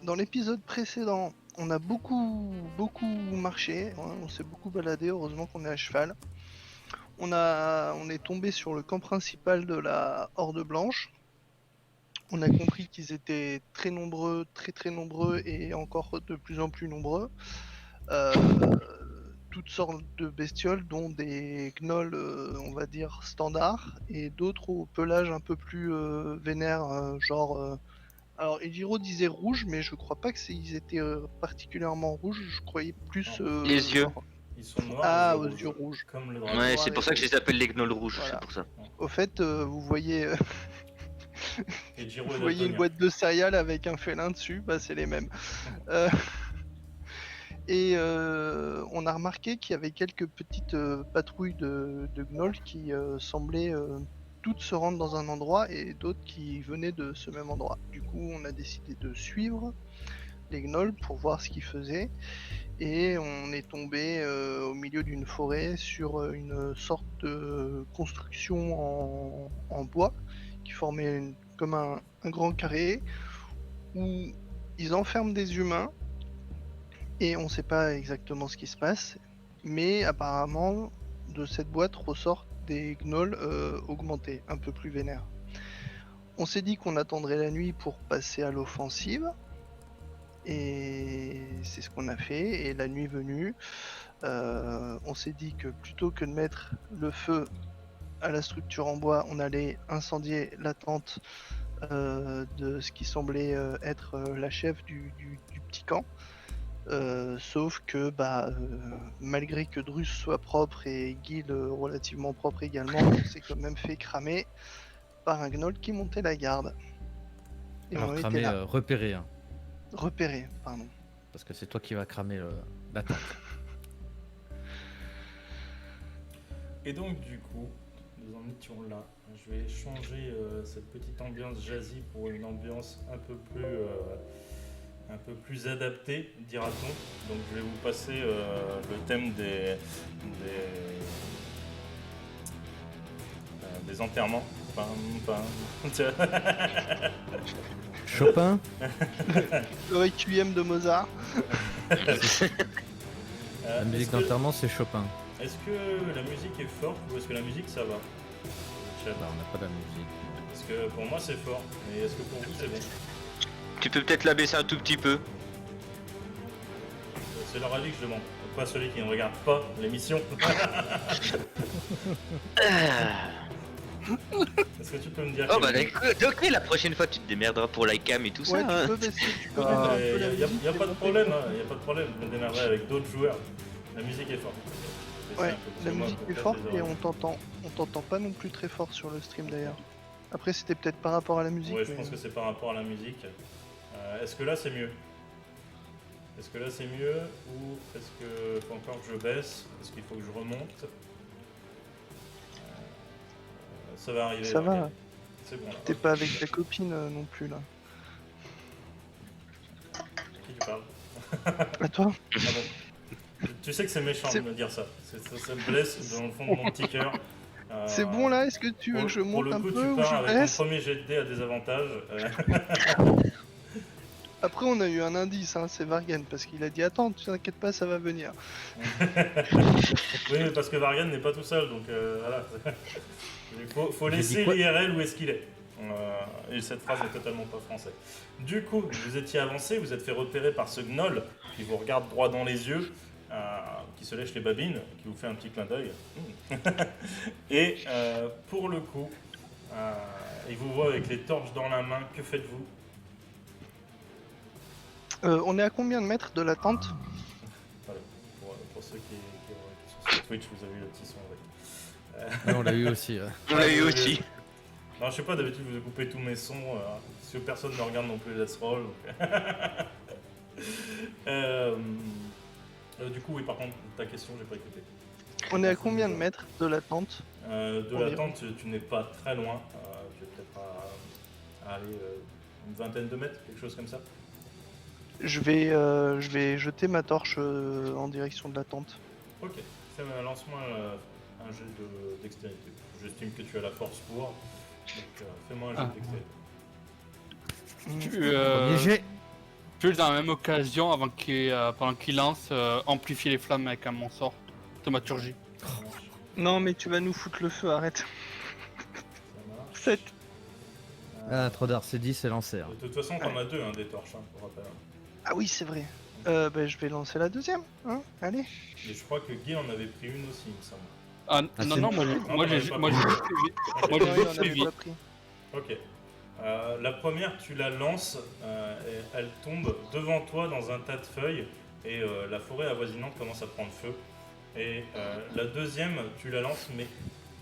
dans l'épisode précédent, on a beaucoup marché, hein, on s'est beaucoup baladé, heureusement qu'on est à cheval. On est tombé sur le camp principal de la Horde Blanche. On a compris qu'ils étaient très nombreux, très nombreux et encore de plus en plus nombreux. Toutes sortes de bestioles, dont des gnolls, on va dire standards, et d'autres au pelage un peu plus vénère, alors Ejiro disait rouge, mais je crois pas que ils étaient particulièrement rouges. Je croyais plus Non. Les yeux. Ils sont noirs aux yeux aux rouges, yeux rouges. comme le dragon. Ouais, Noir c'est et pour ça que je rouge. les appelle les gnolls rouges, c'est Voilà. pour ça. Au fait, vous voyez, Et Jiro vous est voyez une daltonien. boîte de céréales avec un félin dessus, bah c'est les mêmes. Euh, Et on a remarqué qu'il y avait quelques petites patrouilles de gnolls qui semblaient toutes se rendre dans un endroit et d'autres qui venaient de ce même endroit. Du coup, on a décidé de suivre les gnolls pour voir ce qu'ils faisaient et on est tombé au milieu d'une forêt sur une sorte de construction en bois qui formait comme un grand carré où ils enferment des humains. Et on ne sait pas exactement ce qui se passe, mais apparemment, de cette boîte ressortent des gnolls augmentés, un peu plus vénères. On s'est dit qu'on attendrait la nuit pour passer à l'offensive, et c'est ce qu'on a fait. Et la nuit venue, on s'est dit que plutôt que de mettre le feu à la structure en bois, on allait incendier la tente de ce qui semblait être la chef du petit camp. Sauf que malgré que Drus soit propre et Gil relativement propre également, on s'est quand même fait cramer par un gnoll qui montait la garde. Et Alors on était cramer, là. repérer, hein, Repéré, pardon. parce que c'est toi qui vas cramer la tente. Et donc, du coup, nous en étions là. Je vais changer cette petite ambiance jazzy pour une ambiance un peu plus adaptée, dira-t-on. Donc, je vais vous passer le thème des enterrements. Pam, pam. Chopin. Le requiem de Mozart. La musique d'enterrement, c'est Chopin. Est-ce que la musique est forte ou est-ce que la musique ça va? Chat. Bah, on n'a pas de la musique. Parce que pour moi c'est fort, mais est-ce que pour vous c'est bon? Tu peux peut-être la baisser un tout petit peu. C'est leur avis que je demande, pas celui qui ne regarde pas l'émission. Est-ce que tu peux me dire Oh quelle bah musique? d'accord, ok, la prochaine fois tu te démerderas pour la cam et tout Ouais, ça. hein. tu peux baisser, tu peux mettre un peu la Il musique. n'y a pas de monter. problème, il n'y a pas de problème, je me démerderai avec d'autres joueurs. La musique est forte. Je vais Ouais, baisser un peu, parce la que moi, musique pour est faire forte les et oreilles. on t'entend pas non plus très fort sur le stream d'ailleurs. Après, c'était peut-être par rapport à la musique. Ouais, je mais- pense que c'est par rapport à la musique. Est-ce que là c'est mieux? Est-ce que là c'est mieux ou est-ce que faut encore que je baisse? Est-ce qu'il faut que je remonte? Ça va arriver. Ça va. Morgane. C'est bon là. T'es pas avec ta copine non plus là. Qui tu parles? À toi? Ah bon. Tu sais que c'est méchant de C'est- me dire ça. Ça me blesse dans le fond de mon petit cœur. C'est bon là? Est-ce que tu veux que je Pour monte le un coup, peu tu ou pars je avec ton baisse? premier jet de dés à désavantage. Après, on a eu un indice, hein, c'est Vargan, parce qu'il a dit attends, tu t'inquiètes pas, ça va venir. Oui, mais parce que Varian n'est pas tout seul, donc voilà. Il faut J'ai laisser dit quoi l'IRL où est-ce qu'il est. Et cette phrase n'est totalement pas française. Du coup, vous étiez avancé, vous êtes fait repérer par ce gnoll qui vous regarde droit dans les yeux, qui se lèche les babines, qui vous fait un petit clin d'œil. Et pour le coup, il vous voit avec les torches dans la main. Que faites-vous? On est à combien de mètres de la tente? Voilà. Pour ceux qui sont sur Twitch, vous avez eu le petit son. Ouais. Ouais, on l'a eu aussi. On l'a eu oui, aussi. oui. Non, je sais pas, d'habitude vous coupez tous mes sons, si personne ne regarde non plus Let's Roll. Donc... du coup, oui, par contre, ta question, j'ai pas écouté. On est à combien de mètres de la tente? De la Environ. tente, tu n'es pas très loin. Tu es peut-être à aller une vingtaine de mètres, quelque chose comme ça. Je vais jeter ma torche en direction de la tente. Ok, lance-moi un jet de dextérité. J'estime que tu as la force pour. Donc fais-moi un jet de dextérité. Premier jet. Juste dans la même occasion, pendant qu'il lance, amplifier les flammes avec un mon sort. Thaumaturgie. Ça marche. Non, mais tu vas nous foutre le feu, arrête. Ça marche. 7. Ah, trop d'art, c'est dit, c'est lancé. hein. De toute façon, t'en as deux, hein, des torches, hein, pour rappel. Ah oui, c'est vrai. Je vais lancer la deuxième, hein. Allez. Et je crois que Guy en avait pris une aussi, il me semble. Ah, Ah, non, c'est- non, moi j'ai Non, moi, t'en avais j'ai- pas moi, pris. j'ai suivi. Ok. Moi, Non, j'ai il en avait suivi. pas pris. Ok. La première, tu la lances, et elle tombe devant toi dans un tas de feuilles, et la forêt avoisinante commence à prendre feu. Et la deuxième, tu la lances, mais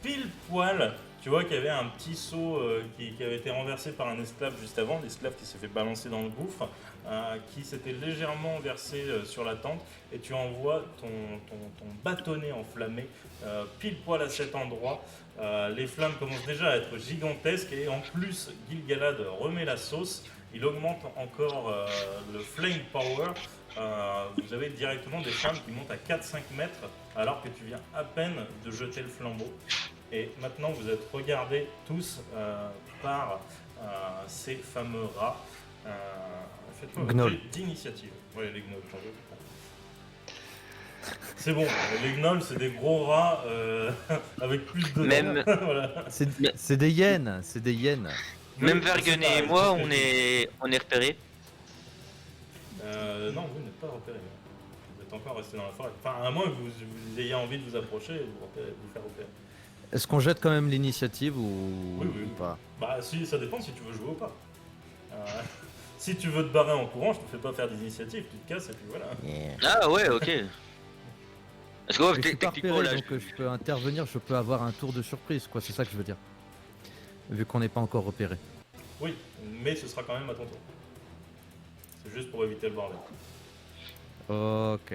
pile poil, tu vois qu'il y avait un petit seau qui avait été renversé par un esclave juste avant, l'esclave qui s'est fait balancer dans le gouffre, qui s'était légèrement versé sur la tente, et tu envoies ton bâtonnet enflammé pile poil à cet endroit. Les flammes commencent déjà à être gigantesques, et en plus Gil-galad remet la sauce, il augmente encore le flame power. Vous avez directement des flammes qui montent à 4-5 mètres alors que tu viens à peine de jeter le flambeau. Et maintenant vous êtes regardés tous par ces fameux rats. Faites-moi un Gnoll. jet d'initiative. Ouais, les gnolls, j'en veux. C'est bon, les gnolls c'est des gros rats avec plus de Même- dents. Voilà. C'est des hyènes, c'est des hyènes. Même Oui, Vergen c'est pareil, et moi, c'est ce que je on est repérés. Non, vous n'êtes pas repéré. Vous êtes encore resté dans la forêt. Enfin, à moins que vous ayez envie de vous approcher et de vous faire repérer. Est-ce qu'on jette quand même l'initiative ou... Oui, oui, ou oui. pas? Bah, si, ça dépend si tu veux jouer ou pas. Si tu veux te barrer en courant, je te fais pas faire d'initiative, tu te casses et puis voilà. Ah ouais, ok. Parce que Mais ouais, je suis pas techniquement, repéré, là, donc je peux intervenir, je peux avoir un tour de surprise, quoi, c'est ça que je veux dire. Vu qu'on n'est pas encore repéré. Oui, mais ce sera quand même à ton tour. C'est juste pour éviter le bordel. Ok.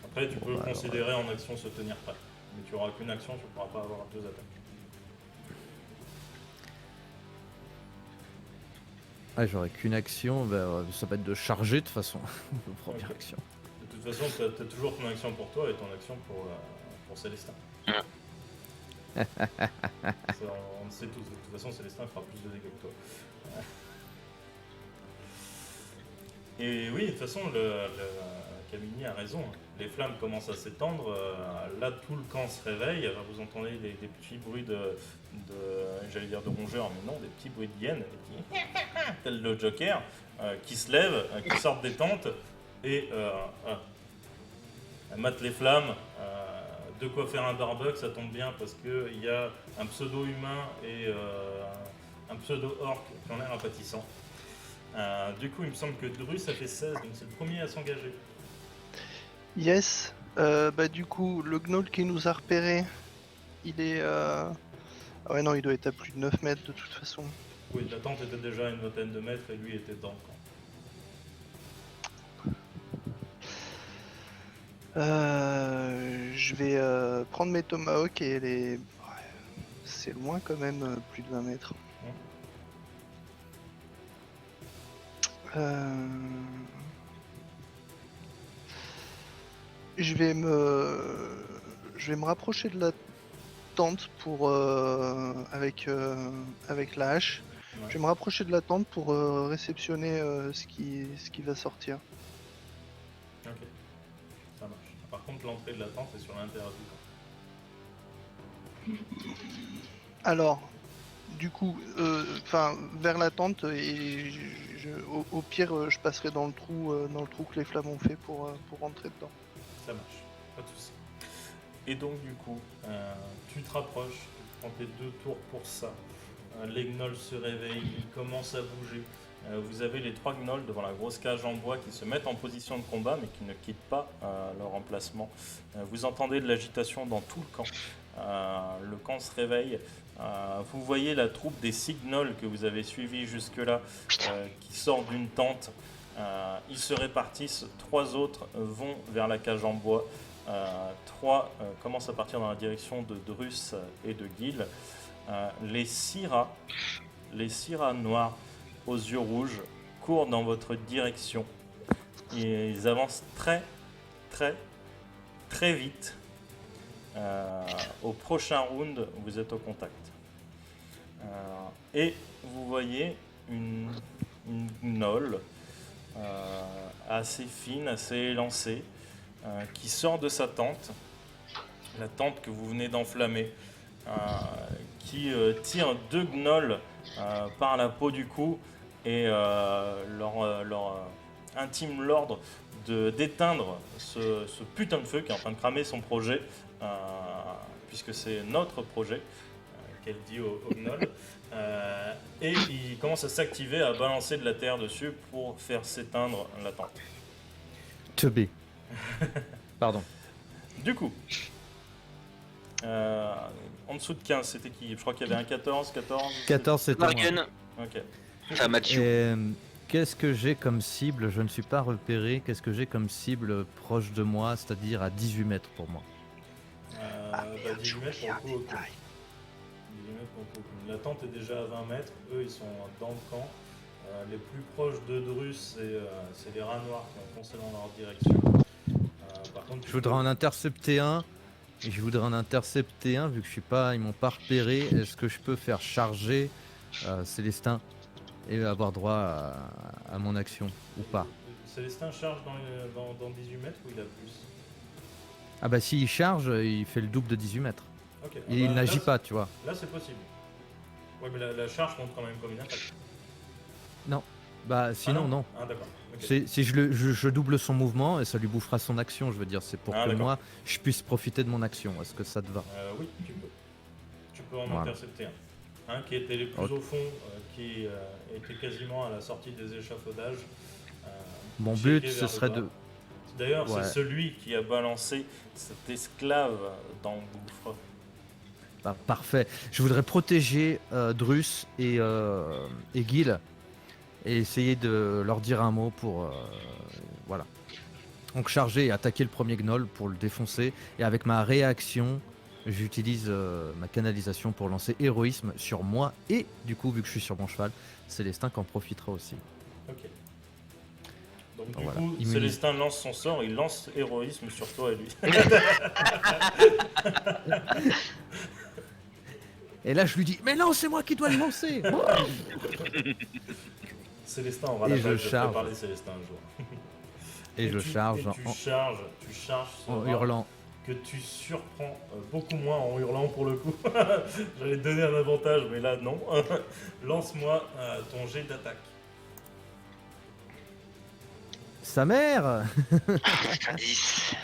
Après, tu Bon, peux bah, alors, considérer en action se tenir prêt. Mais tu auras qu'une action, tu pourras pas avoir deux attaques. Ah, j'aurais qu'une action, bah, ça va être de charger de toute façon. Première Ok. action. De toute façon, tu as toujours ton action pour toi et ton action pour Célestin. Ça, on le sait tous. De toute façon, Célestin fera plus de dégâts que toi. Et oui, de toute façon, Camille a raison. Les flammes commencent à s'étendre. Là, tout le camp se réveille. Vous entendez des petits bruits j'allais dire de rongeurs, mais non, des petits bruits de hyènes, tel le Joker, qui se lèvent, qui sortent des tentes et matent les flammes. De quoi faire un barbecue, ça tombe bien parce qu'il y a un pseudo-humain et un pseudo-orc qui ont l'air appâtissants. Du coup, il me semble que Drus a fait 16, donc c'est le premier à s'engager. Yes. Du coup, le gnoll qui nous a repéré, il est. Ah ouais, non, il doit être à plus de 9 mètres de toute façon. Oui, la tente était déjà à une vingtaine de mètres et lui était dedans. Je vais prendre mes tomahawks et les. Ouais, c'est loin quand même, plus de 20 mètres. Je vais me rapprocher de la tente pour avec la hache. Ouais. Je vais me rapprocher de la tente pour réceptionner ce qui va sortir. Ok, ça marche. Par contre, l'entrée de la tente est sur l'intérieur du camp. Alors, du coup, vers la tente et au pire, je passerai dans le trou que les flammes ont fait pour rentrer dedans. Ça marche, pas de soucis. Et donc, du coup, tu te rapproches, tu prends tes 2 tours pour ça. Les gnolls se réveillent, ils commencent à bouger. Vous avez les 3 gnolls devant la grosse cage en bois qui se mettent en position de combat mais qui ne quittent pas leur emplacement. Vous entendez de l'agitation dans tout le camp. Le camp se réveille. Vous voyez la troupe des 6 gnolls que vous avez suivis jusque-là qui sort d'une tente. Ils se répartissent. 3 autres vont vers la cage en bois. 3 commencent à partir dans la direction de Drus et de Gil. Les 6 rats noirs aux yeux rouges courent dans votre direction. Et ils avancent très vite. Au prochain round, vous êtes au contact. Et vous voyez une gnoll assez fine, assez élancée, qui sort de sa tente, la tente que vous venez d'enflammer, qui tire 2 gnolls par la peau du cou et leur intime l'ordre d'éteindre ce putain de feu qui est en train de cramer son projet, puisque c'est notre projet, qu'elle dit au gnoll. Et il commence à s'activer, à balancer de la terre dessus pour faire s'éteindre la tente. Teubé. Pardon. Du coup, en dessous de 15, c'était qui? Je crois qu'il y avait un 14. 14, c'était moi. Morgan, Ok. enfin Mathieu. Et, qu'est-ce que j'ai comme cible? Je ne suis pas repéré. Qu'est-ce que j'ai comme cible proche de moi, c'est-à-dire à 18 mètres pour moi? Ah merde, 18 j'ai mètres oublié un pour le coup, ok. détail. 18 mètres pour le coup. La tente est déjà à 20 mètres, eux ils sont dans le camp. Les plus proches de Drus, c'est les rats noirs qui ont foncé dans leur direction. Par contre, Je voudrais en intercepter un. Et je voudrais en intercepter un vu que je suis pas, ils m'ont pas repéré. Est-ce que je peux faire charger Célestin et avoir droit à mon action ou pas? Célestin charge dans 18 mètres ou il a plus? Ah bah s'il charge, il fait le double de 18 mètres. Ok. Et il n'agit pas, tu vois. Là c'est possible. Ouais mais la charge compte quand même comme une attaque. Bah sinon Ah non. Ah d'accord. Ok. Si je double son mouvement et ça lui bouffera son action, je veux dire, c'est pour Ah, que d'accord. moi je puisse profiter de mon action. Est-ce que ça te va? Oui, tu peux. Tu peux en Voilà. intercepter un. Un qui était les plus Ok. au fond, qui était quasiment à la sortie des échafaudages. Mon checké but, vers ce le serait bas. de... D'ailleurs, Ouais. c'est celui qui a balancé cet esclave dans le gouffre. Bah, parfait. Je voudrais protéger Drus et Gil et essayer de leur dire un mot pour... voilà. Donc charger et attaquer le premier gnoll pour le défoncer. Et avec ma réaction, j'utilise ma canalisation pour lancer héroïsme sur moi. Et du coup, vu que je suis sur mon cheval, Célestin qui en profitera aussi. Ok. Donc du Voilà. coup, Immunise. Célestin lance son sort, il lance héroïsme sur toi et lui. Et là, je lui dis, mais non, c'est moi qui dois le lancer. Célestin aura Et la je page, je ferai charge. parler Célestin un jour. Et je charge tu charges ce en rat hurlant. que tu surprends beaucoup moins en hurlant pour le coup. J'allais te donner un avantage, mais là non. Lance-moi ton jet d'attaque. Sa mère. 10.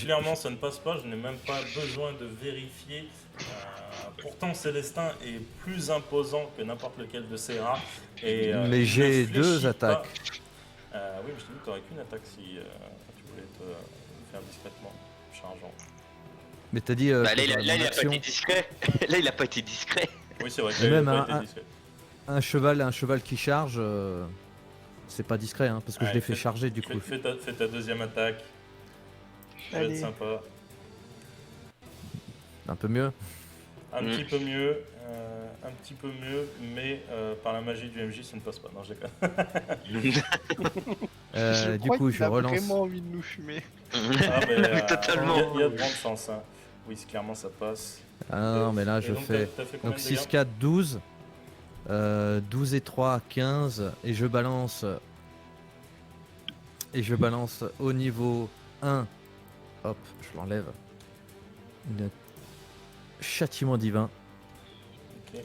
Clairement, ça ne passe pas. Je n'ai même pas besoin de vérifier. Pourtant, Célestin est plus imposant que n'importe lequel de ces rats. Et, Mais il j'ai ne fléchit 2 pas. attaques. Oui, mais je t'ai dit que tu n'aurais qu'une attaque si tu voulais te faire discrètement, chargeant. Mais t'as dit. Bah, que là, il a, dans là, mon il a pas action, été discret. Là, il a pas été discret. Oui, c'est vrai que Et là, il a même pas un- été discret. un cheval qui charge, c'est pas discret, hein, parce que je Ouais, l'ai fait fais- charger du coup. Fais ta deuxième attaque. Ça va être Allez. sympa. Un peu mieux. Un petit peu mieux. Un petit peu mieux, mais par la magie du MJ, ça ne passe pas. Non, je déconne. Je Du crois coup, qu'il je a relance. vraiment envie de nous fumer. Ah, mais, Totalement. Il y a de grandes chances. Hein. Oui, clairement, ça passe. Ah non, mais là, Et je donc, fais. t'as fait combien Donc de dégâts 6, 4, 12. 12 et 3, 15. Et je balance. Et je balance au niveau 1. Hop, je l'enlève. Une châtiment divin. Ok.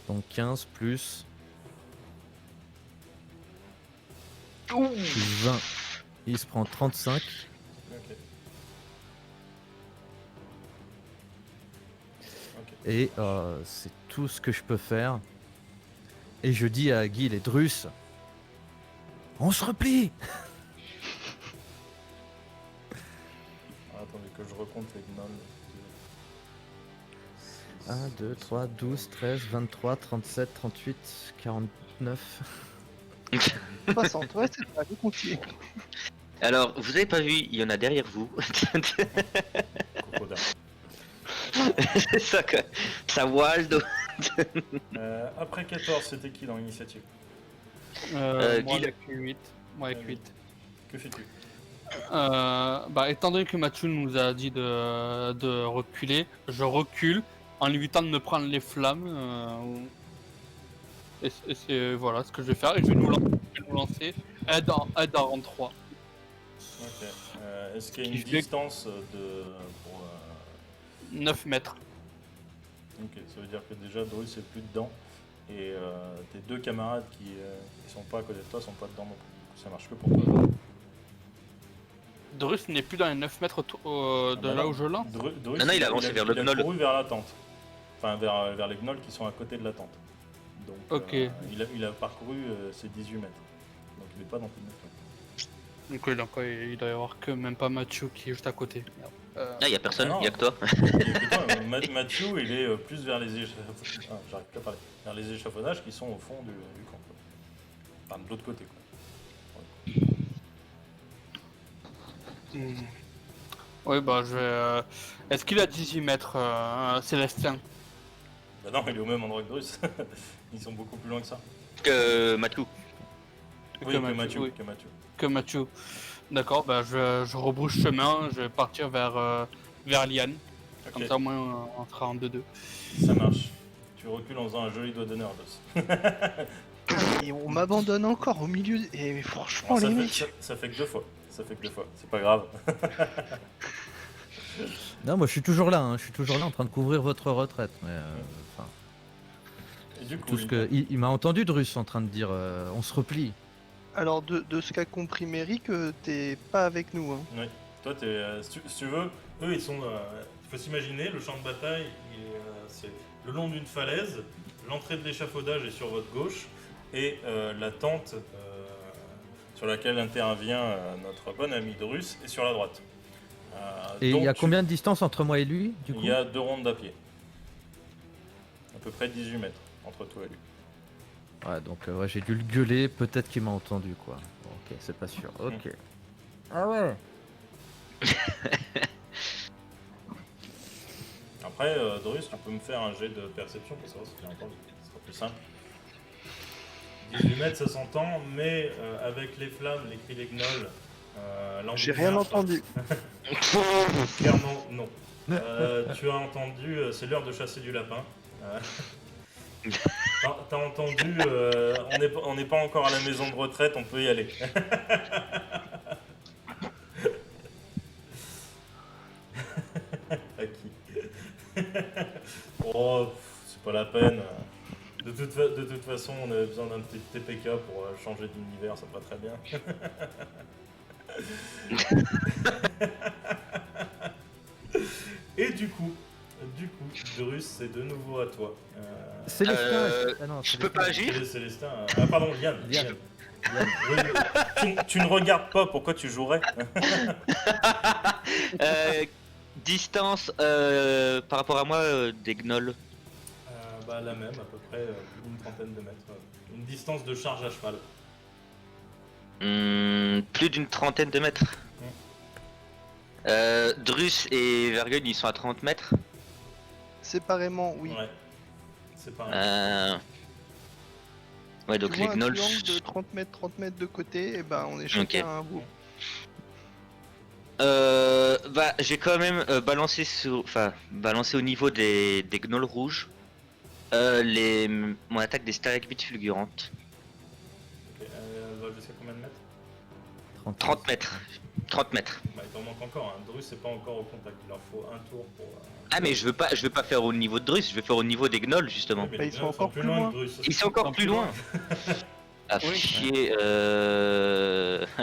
Donc 15 plus Ouh. 20. Il se prend 35. Ok. Ok. Et c'est tout ce que je peux faire. Et je dis à Gil et Drus, on se replie. Alors, attendez que je recompte les gnolls. 1, 2, 3, 12, 13, 23, 37, 38, 49. 60, ouais, c'est ça, je continue. Alors, vous avez pas vu, il y en a derrière vous. Crocodile. C'est ça que. Ça Waldo. Après 14, c'était qui dans l'initiative? Moi Guil. avec 8. Moi avec 8. Que fais-tu? Bah, étant donné que Mathieu nous a dit de reculer, je recule en lui évitant de me prendre les flammes. Et c'est voilà ce que je vais faire. Et je vais nous lancer vous lancez. Aide en rang 3. Ok. Est-ce qu'il y a une Je vais- distance de. Pour, 9 mètres. Ok, ça veut dire que déjà Drus est plus dedans. Et tes deux camarades qui sont pas à côté de toi sont pas dedans non plus. Ça marche que pour toi. Drus n'est plus dans les 9 mètres de bah là non. où je lance. Drus, Non, il a avancé vers le il gnoll. a couru vers la tente. Enfin, vers les gnolls qui sont à côté de la tente. Donc, Ok. il a parcouru ses 18 mètres. Donc, il est pas dans plus de 9 mètres. Donc il doit y avoir que même pas Mathieu qui est juste à côté. Ah, y a personne, Ah non. y a que toi. Mathieu, il est plus vers les échafaudages. J'arrive pas à parler. Vers les échafaudages qui sont au fond du camp. Quoi. Enfin, de l'autre côté. Quoi. Oui, bah je vais. Est-ce qu'il a 18 mètres, Célestin? Bah non, il est au même endroit que Drus. Ils sont beaucoup plus loin que ça. Que Matou. Oui, que Mathieu. oui, Que Mathieu. que Mathieu. D'accord, bah je rebrousse chemin, je vais partir vers Liane. Ok, Comme ça, au moins, on sera en 2-2. ça marche. Tu recules en faisant un joli doigt d'honneur, Drus. Et on m'abandonne encore au milieu. Et franchement, ça, les fait, mecs. ça fait que 2 fois. Ça fait que 2 fois. C'est pas grave. Non, moi je suis toujours là, hein. Je suis toujours là en train de couvrir votre retraite. Mais, enfin, Et du coup, tout ce que il m'a entendu Drus en train de dire, on se replie. Alors, de ce qu'a compris Merrick, t'es pas avec nous. Hein. oui. Toi, si tu veux, eux, ils sont. Il faut s'imaginer, le champ de bataille, c'est le long d'une falaise. L'entrée de l'échafaudage est sur votre gauche. Et la tente sur laquelle intervient notre bon ami Drus est sur la droite. Et il donc y a combien de distance entre moi et lui, du coup? Il y a 2 rondes à pied. À peu près 18 mètres entre toi et lui. Ouais, donc ouais, j'ai dû le gueuler, peut-être qu'il m'a entendu, quoi. Bon, ok, c'est pas sûr. Ok. Ah ouais. Après, Drus, tu peux me faire un jet de perception pour savoir si tu l'as entendu. Ce sera plus simple. 18 mètres, ça s'entend, mais avec les flammes, les cris des gnolls, J'ai rien entendu. Clairement, non. Tu as entendu, c'est l'heure de chasser du lapin. T'as entendu, on n'est pas encore à la maison de retraite, on peut y aller. À qui? Oh, c'est pas la peine. De toute façon, on avait besoin d'un petit TPK pour changer d'univers, ça va très bien. Et du coup, Drus, c'est de nouveau à toi. Célestin. Ah non, Je peux pas agir? Célestin. Ah, pardon, Liane. Liane. Oui, tu ne regardes pas, pourquoi tu jouerais? Distance par rapport à moi des gnolls. Bah, la même, à peu près plus d'une trentaine de mètres. Une distance de charge à cheval. Plus d'une trentaine de mètres. Drus et Vergun ils sont à 30 mètres. Séparément, oui. Ouais, c'est pareil. Ouais, donc Tu les vois un gnolls. triangle de 30 mètres de côté, et ben on est chacun Ok. à un bout. Bah, j'ai quand même balancé au niveau des gnolls rouges mon attaque des stalagmites fulgurantes. Ok, elle va jusqu'à combien de mètres? 30 mètres. 30 mètres. Bah, il t'en manque encore, hein. Drus c'est pas encore au contact, il leur faut un tour pour. Ah mais je veux pas faire au niveau de Drus, je veux faire au niveau des gnolls justement. Oui, mais Bah, les ils sont gnolls encore plus loin. que Drus. Ils sont encore plus loin. Ah Oui. chier,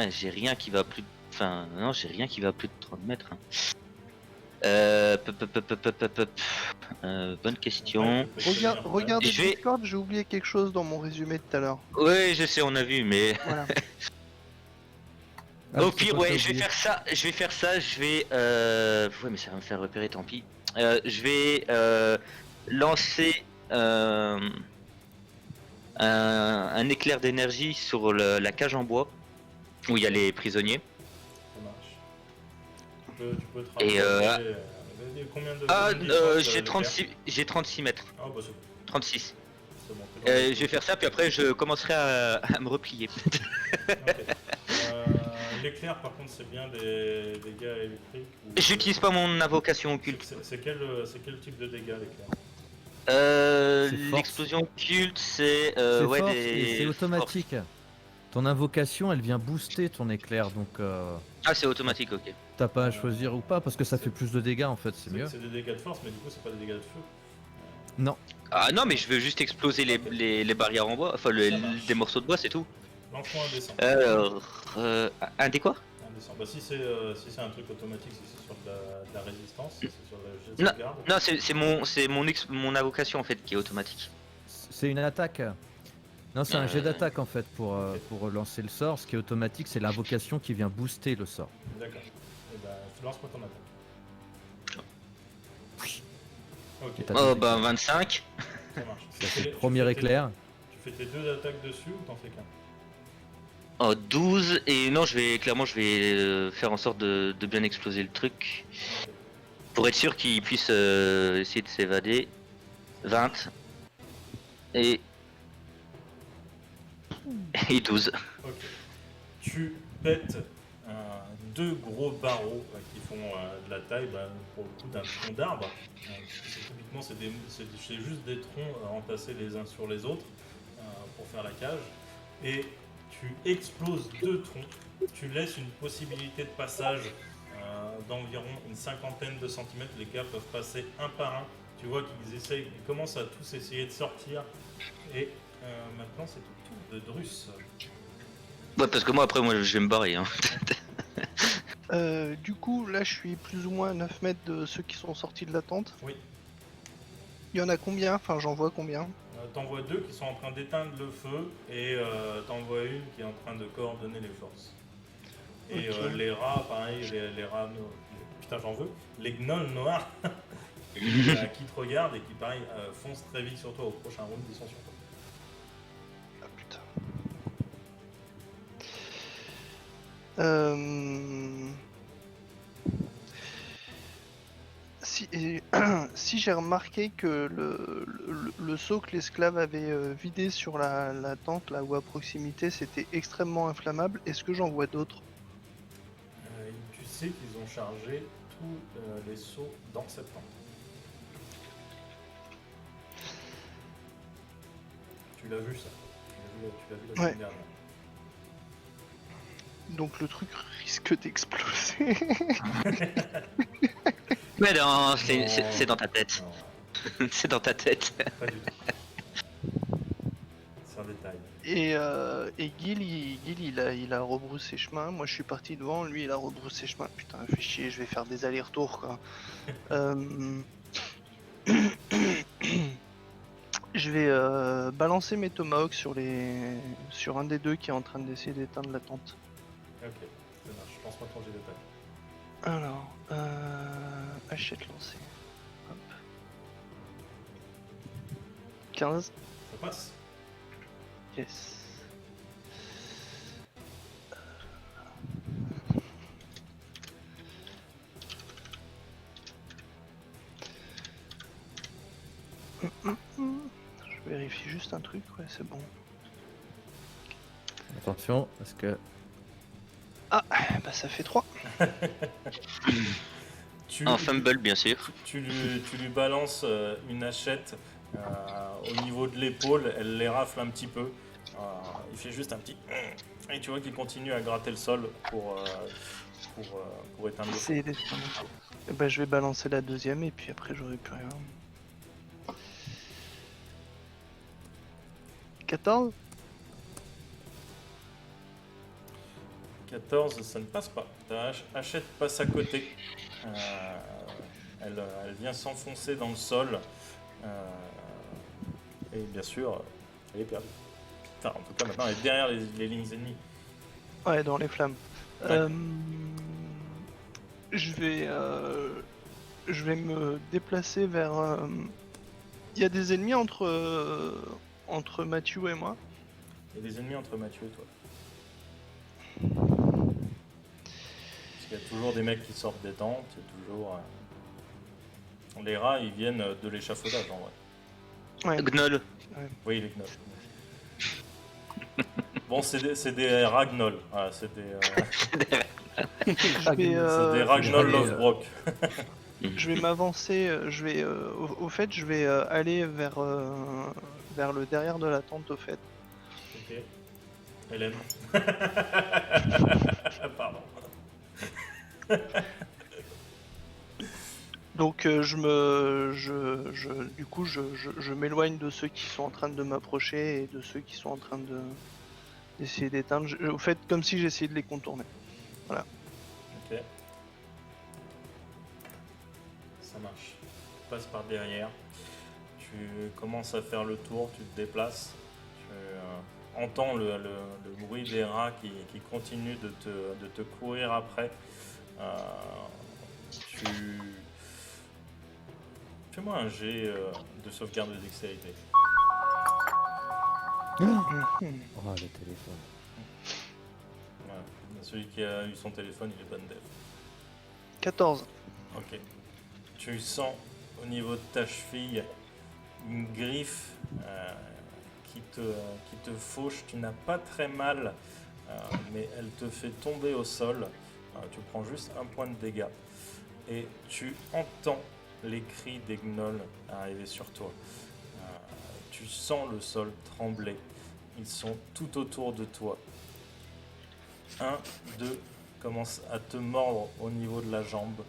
j'ai rien qui va plus de... Enfin, non, j'ai rien qui va plus de 30 mètres. Hein. Bonne question. Regardez Je vais- Discord, j'ai oublié quelque chose dans mon résumé de tout à l'heure. Oui, je sais, on a vu, mais... Voilà. Ah, Au c'est pire, quoi, ouais, t'as je vais oublié faire ça, je vais... Ouais, mais ça va me faire repérer, tant pis. Je vais lancer un éclair d'énergie sur la cage en bois, où il y a les prisonniers. Ça marche. Tu peux te Et, rapprocher, combien de. Ah, de distance, j'ai 36 mètres. Ah, bah c'est bon. 36. C'est bon, t'es dans le- Je vais faire ça, puis après je commencerai à me replier. Ok. L'éclair, par contre, c'est bien des dégâts électriques ou... J'utilise pas mon invocation occulte. C'est quel type de dégâts, l'éclair? C'est force. L'explosion occulte, c'est C'est ouais, force des... et c'est automatique. ton invocation, elle vient booster ton éclair, donc Ah, c'est automatique, ok. t'as pas à choisir ou pas, parce que ça fait plus de dégâts en fait, c'est mieux. C'est des dégâts de force, mais du coup, c'est pas des dégâts de feu. Non, Ah non, mais je veux juste exploser les barrières en bois, enfin Ça marche. des morceaux de bois, c'est tout. Lance-moi un dessin. Alors, un des quoi? Un dessin. Bah, si c'est un truc automatique, si c'est sur de la résistance, si c'est sur le jet de Non, sauvegarde. non, c'est mon invocation en fait qui est automatique. c'est une attaque. Non, c'est un jet d'attaque en fait pour lancer le sort. Ce qui est automatique, c'est l'invocation qui vient booster le sort. D'accord. Et bah, lance-moi ton attaque. Ok, Et t'as- Oh bah 25. ça marche. Ça fait le Tu premier fais tes- éclair. Tu fais tes 2 attaques dessus ou t'en fais qu'un? Oh 12 et non, je vais faire en sorte de bien exploser le truc pour être sûr qu'il puisse essayer de s'évader. 20 et 12. Ok. Tu pètes deux gros barreaux qui font de la taille pour le coup d'un tronc d'arbre. Typiquement, c'est juste des troncs entassés les uns sur les autres pour faire la cage. Et tu exploses deux troncs. Tu laisses une possibilité de passage d'environ une cinquantaine de centimètres. Les gars peuvent passer un par un. Tu vois qu'ils commencent à tous essayer de sortir. Et maintenant, c'est au tour de Drus. Ouais, parce que moi après je vais me barrer. Hein. Du coup, là, je suis plus ou moins à 9 mètres de ceux qui sont sortis de la tente. Oui. Il y en a combien? Enfin, j'en vois combien? T'en vois deux qui sont en train d'éteindre le feu et t'en vois une qui est en train de coordonner les forces. Et Ok. les rats, pareil, les rats noirs, putain j'en veux, les gnolls noirs qui te regardent et qui pareil foncent très vite sur toi au prochain round, ils sont sur toi. Ah putain. Euh... Si j'ai remarqué que le seau que l'esclave avait vidé sur la tente là ou à proximité c'était extrêmement inflammable, est-ce que j'en vois d'autres? Tu sais qu'ils ont chargé tous les seaux dans cette tente. Tu l'as vu ça? Tu l'as vu la Ouais. semaine dernière. Donc le truc risque d'exploser. Mais non, Non. c'est dans ta tête. Non, C'est dans ta tête. pas du tout. C'est un détail. Et Gil il a rebroussé chemin. Moi je suis parti devant, lui il a rebroussé chemin. Putain, fait chier, je vais faire des allers-retours quoi. Je vais balancer mes tomahawks sur un des deux qui est en train d'essayer d'éteindre la tente. Ok, ça marche. Je pense pas ton jet d'attaque. Alors, hachette lancée. Hop. 15. Ça passe. Yes. Je vérifie juste un truc, ouais c'est bon. Attention, parce que Bah ça fait 3. En fumble, bien sûr. Tu lui balances une hachette au niveau de l'épaule, elle les rafle un petit peu. Il fait juste un petit... Et tu vois qu'il continue à gratter le sol pour éteindre le feu. C'est bah je vais balancer la deuxième et puis après j'aurai plus rien. 14. 14, ça ne passe pas. Ta hachette passe à côté. Elle vient s'enfoncer dans le sol. Et bien sûr, elle est perdue. Enfin, en tout cas, maintenant, elle est derrière les lignes ennemies. Ouais, dans les flammes. Ouais. Je vais me déplacer vers. Il y a des ennemis entre Mathieu et moi. Il y a des ennemis entre Mathieu et toi. Parce qu'il y a toujours des mecs qui sortent des tentes, il y a toujours... Les rats, ils viennent de l'échafaudage en vrai. Ouais. Gnoll. Oui, les gnolls. Bon, c'est des rats gnolls. Voilà, c'est des Je vais, rats gnolls je vais, Lovebrock. je vais m'avancer. Je vais. Au fait, je vais aller vers le derrière de la tente. Au fait. Ok. LM. Pardon. Donc du coup je m'éloigne de ceux qui sont en train de m'approcher et de ceux qui sont en train d'essayer d'éteindre. Vous faites comme si j'essayais de les contourner. Ok. Ça marche. Tu passes par derrière. Tu commences à faire le tour, tu te déplaces. Tu entends le bruit des rats qui continuent de te courir après. Tu... Fais-moi un jet de sauvegarde de dextérité. Oh, le téléphone. Voilà. Celui qui a eu son téléphone, il est bonne dev. 14. Ok. Tu sens au niveau de ta cheville une griffe qui te fauche. Tu n'as pas très mal, mais elle te fait tomber au sol. Tu prends juste un point de dégâts. Et tu entends les cris des gnolls arriver sur toi. Tu sens le sol trembler. Ils sont tout autour de toi. Un, deux, commencent à te mordre au niveau de la jambe.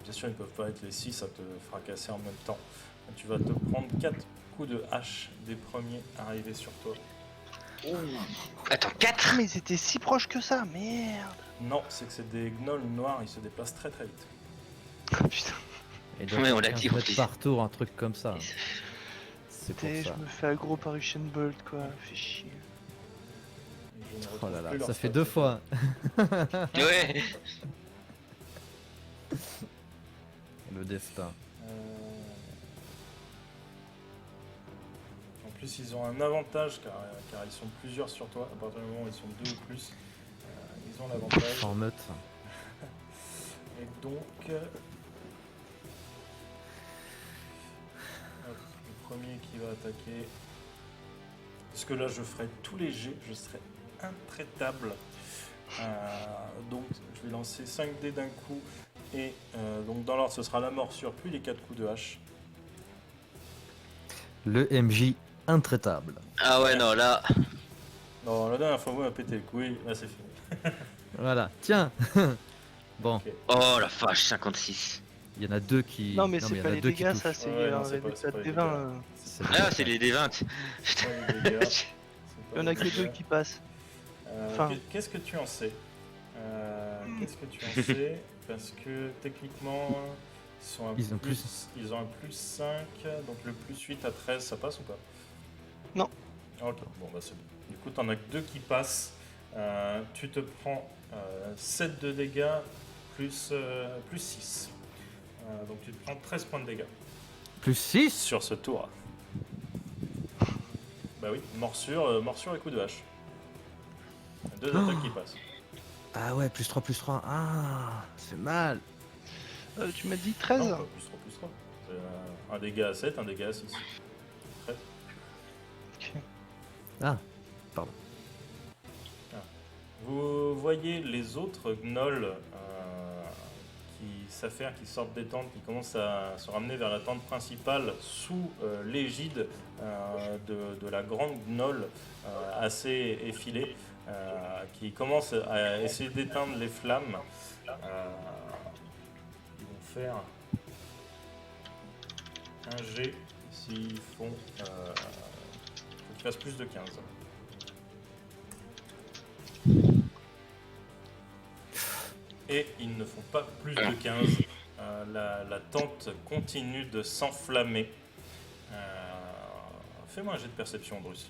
Bien sûr, ils ne peuvent pas être les 6 à te fracasser en même temps. Tu vas te prendre 4 coups de hache des premiers arrivés sur toi. Attends, Ah 4 mais ils étaient si proches que ça, merde. Non, c'est que c'est des gnolls noirs, ils se déplacent très très vite. Ah, putain, Et donc, Ouais, on l'a 15 dit, mètres par tour, un truc comme ça. C'est pour je ça. me fais aggro par Usain Bolt quoi, fais chier. Et je ne Oh retrouve là là, plus leur ça fait stats, 2 c'est fois. Ouais. Le destin. En plus, ils ont un avantage car ils sont plusieurs sur toi. À partir du moment où ils sont 2 ou plus, ils ont l'avantage. En meute. Et donc, hop, le premier qui va attaquer. Parce que là, je ferai tous les jets, je serai intraitable. Donc, je vais lancer 5 dés d'un coup. Et donc, dans l'ordre, ce sera la morsure, puis les 4 coups de hache. Le MJ intraitable. Ah ouais, non, là. Non, la dernière fois, vous m'avez pété le couille, là, c'est fini. Voilà, tiens. Bon, Ok. Oh la vache, 56. il y en a 2 qui. Non mais il c'est y en pas a les 2 qui dégâts, touchent. ça c'est Ouais, non, un c'est pas résultat les de dégâts. D20. C'est Ah, c'est les D20. Pas les dégâts, c'est Il y pas en a les que 2 dégâts. qui passent. Enfin. Qu'est-ce que tu en sais Qu'est-ce que tu en sais Parce que techniquement, Ils ont ils ont un plus 5, donc le plus 8 à 13, ça passe ou pas? Non. Ok, bon bah c'est bon. Du coup, t'en as que 2 qui passent. Tu te prends 7 de dégâts plus 6. Donc tu te prends 13 points de dégâts Plus 6. sur ce tour. Bah oui, morsure et coup de hache. 2 attaques qui passent. Ah ouais, plus 3, plus 3. Ah, c'est mal. Tu m'as dit 13. Non, pas plus 3. C'est un dégât à 7, un dégât à 6. 13. Ok. Ah, pardon. Vous voyez les autres gnolls qui s'affairent, qui sortent des tentes, qui commencent à se ramener vers la tente principale sous l'égide de la grande gnolle assez effilée, qui commence à essayer d'éteindre les flammes. Ils vont faire un jet s'ils font. Faut qu'ils fassent plus de 15. Et ils ne font pas plus de 15. La tente continue de s'enflammer. Fais-moi un jet de perception, Bruce.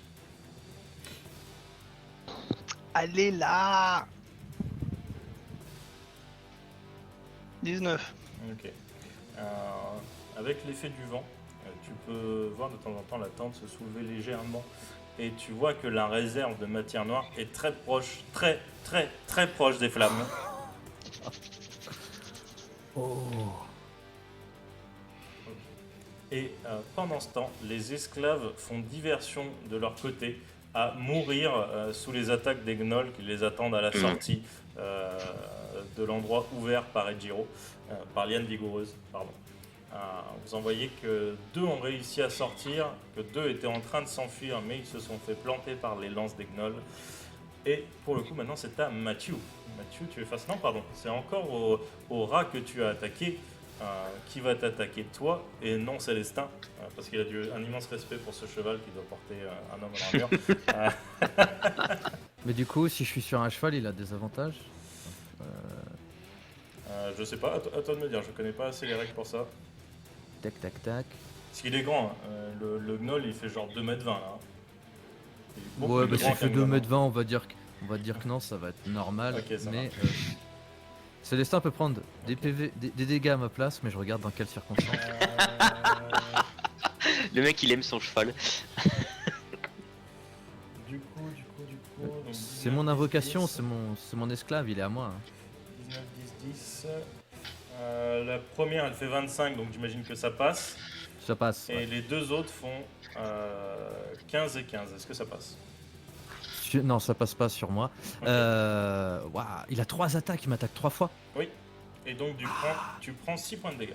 Allez là. 19. Ok. Avec l'effet du vent, tu peux voir de temps en temps la tente se soulever légèrement. Et tu vois que la réserve de matière noire est très proche, très proche des flammes. Oh. Et pendant ce temps, les esclaves font diversion de leur côté à mourir sous les attaques des gnolls qui les attendent à la sortie de l'endroit ouvert par Ejiro, par Liane Vigoureuse, pardon. Vous en voyez que 2 ont réussi à sortir, que 2 étaient en train de s'enfuir, mais ils se sont fait planter par les lances des gnolls. Et pour le coup, maintenant, c'est à Mathieu. Mathieu, tu es face... Non, pardon, c'est encore au rat que tu as attaqué, qui va t'attaquer toi, et non Célestin, parce qu'il a un immense respect pour ce cheval qui doit porter un homme en armure. Mais du coup, si je suis sur un cheval, il a des avantages. Je sais pas, à toi de me dire, je connais pas assez les règles pour ça. Tac, tac, tac. Parce qu'il est grand, hein. Le gnoll il fait genre 2m20 là. Il est beaucoup Ouais, plus bah grand s'il fait qu'un gnoll, 2m20, on va dire que non, ça va être normal. Ok, ça mais Célestin peut prendre des PV, des dégâts à ma place, mais je regarde dans quelles circonstances. Le mec, il aime son cheval. Du coup. donc C'est 19, mon 10, invocation, 10, c'est mon esclave, il est à moi. Hein. 19, 10, 10. La première elle fait 25, donc j'imagine que ça passe. Ça passe. Et Ouais. les 2 autres font 15 et 15. Est-ce que ça passe? Non, ça passe pas sur moi. Ok. Ouah, il a 3 attaques, il m'attaque 3 fois. Oui. Et donc tu prends 6 points de dégâts.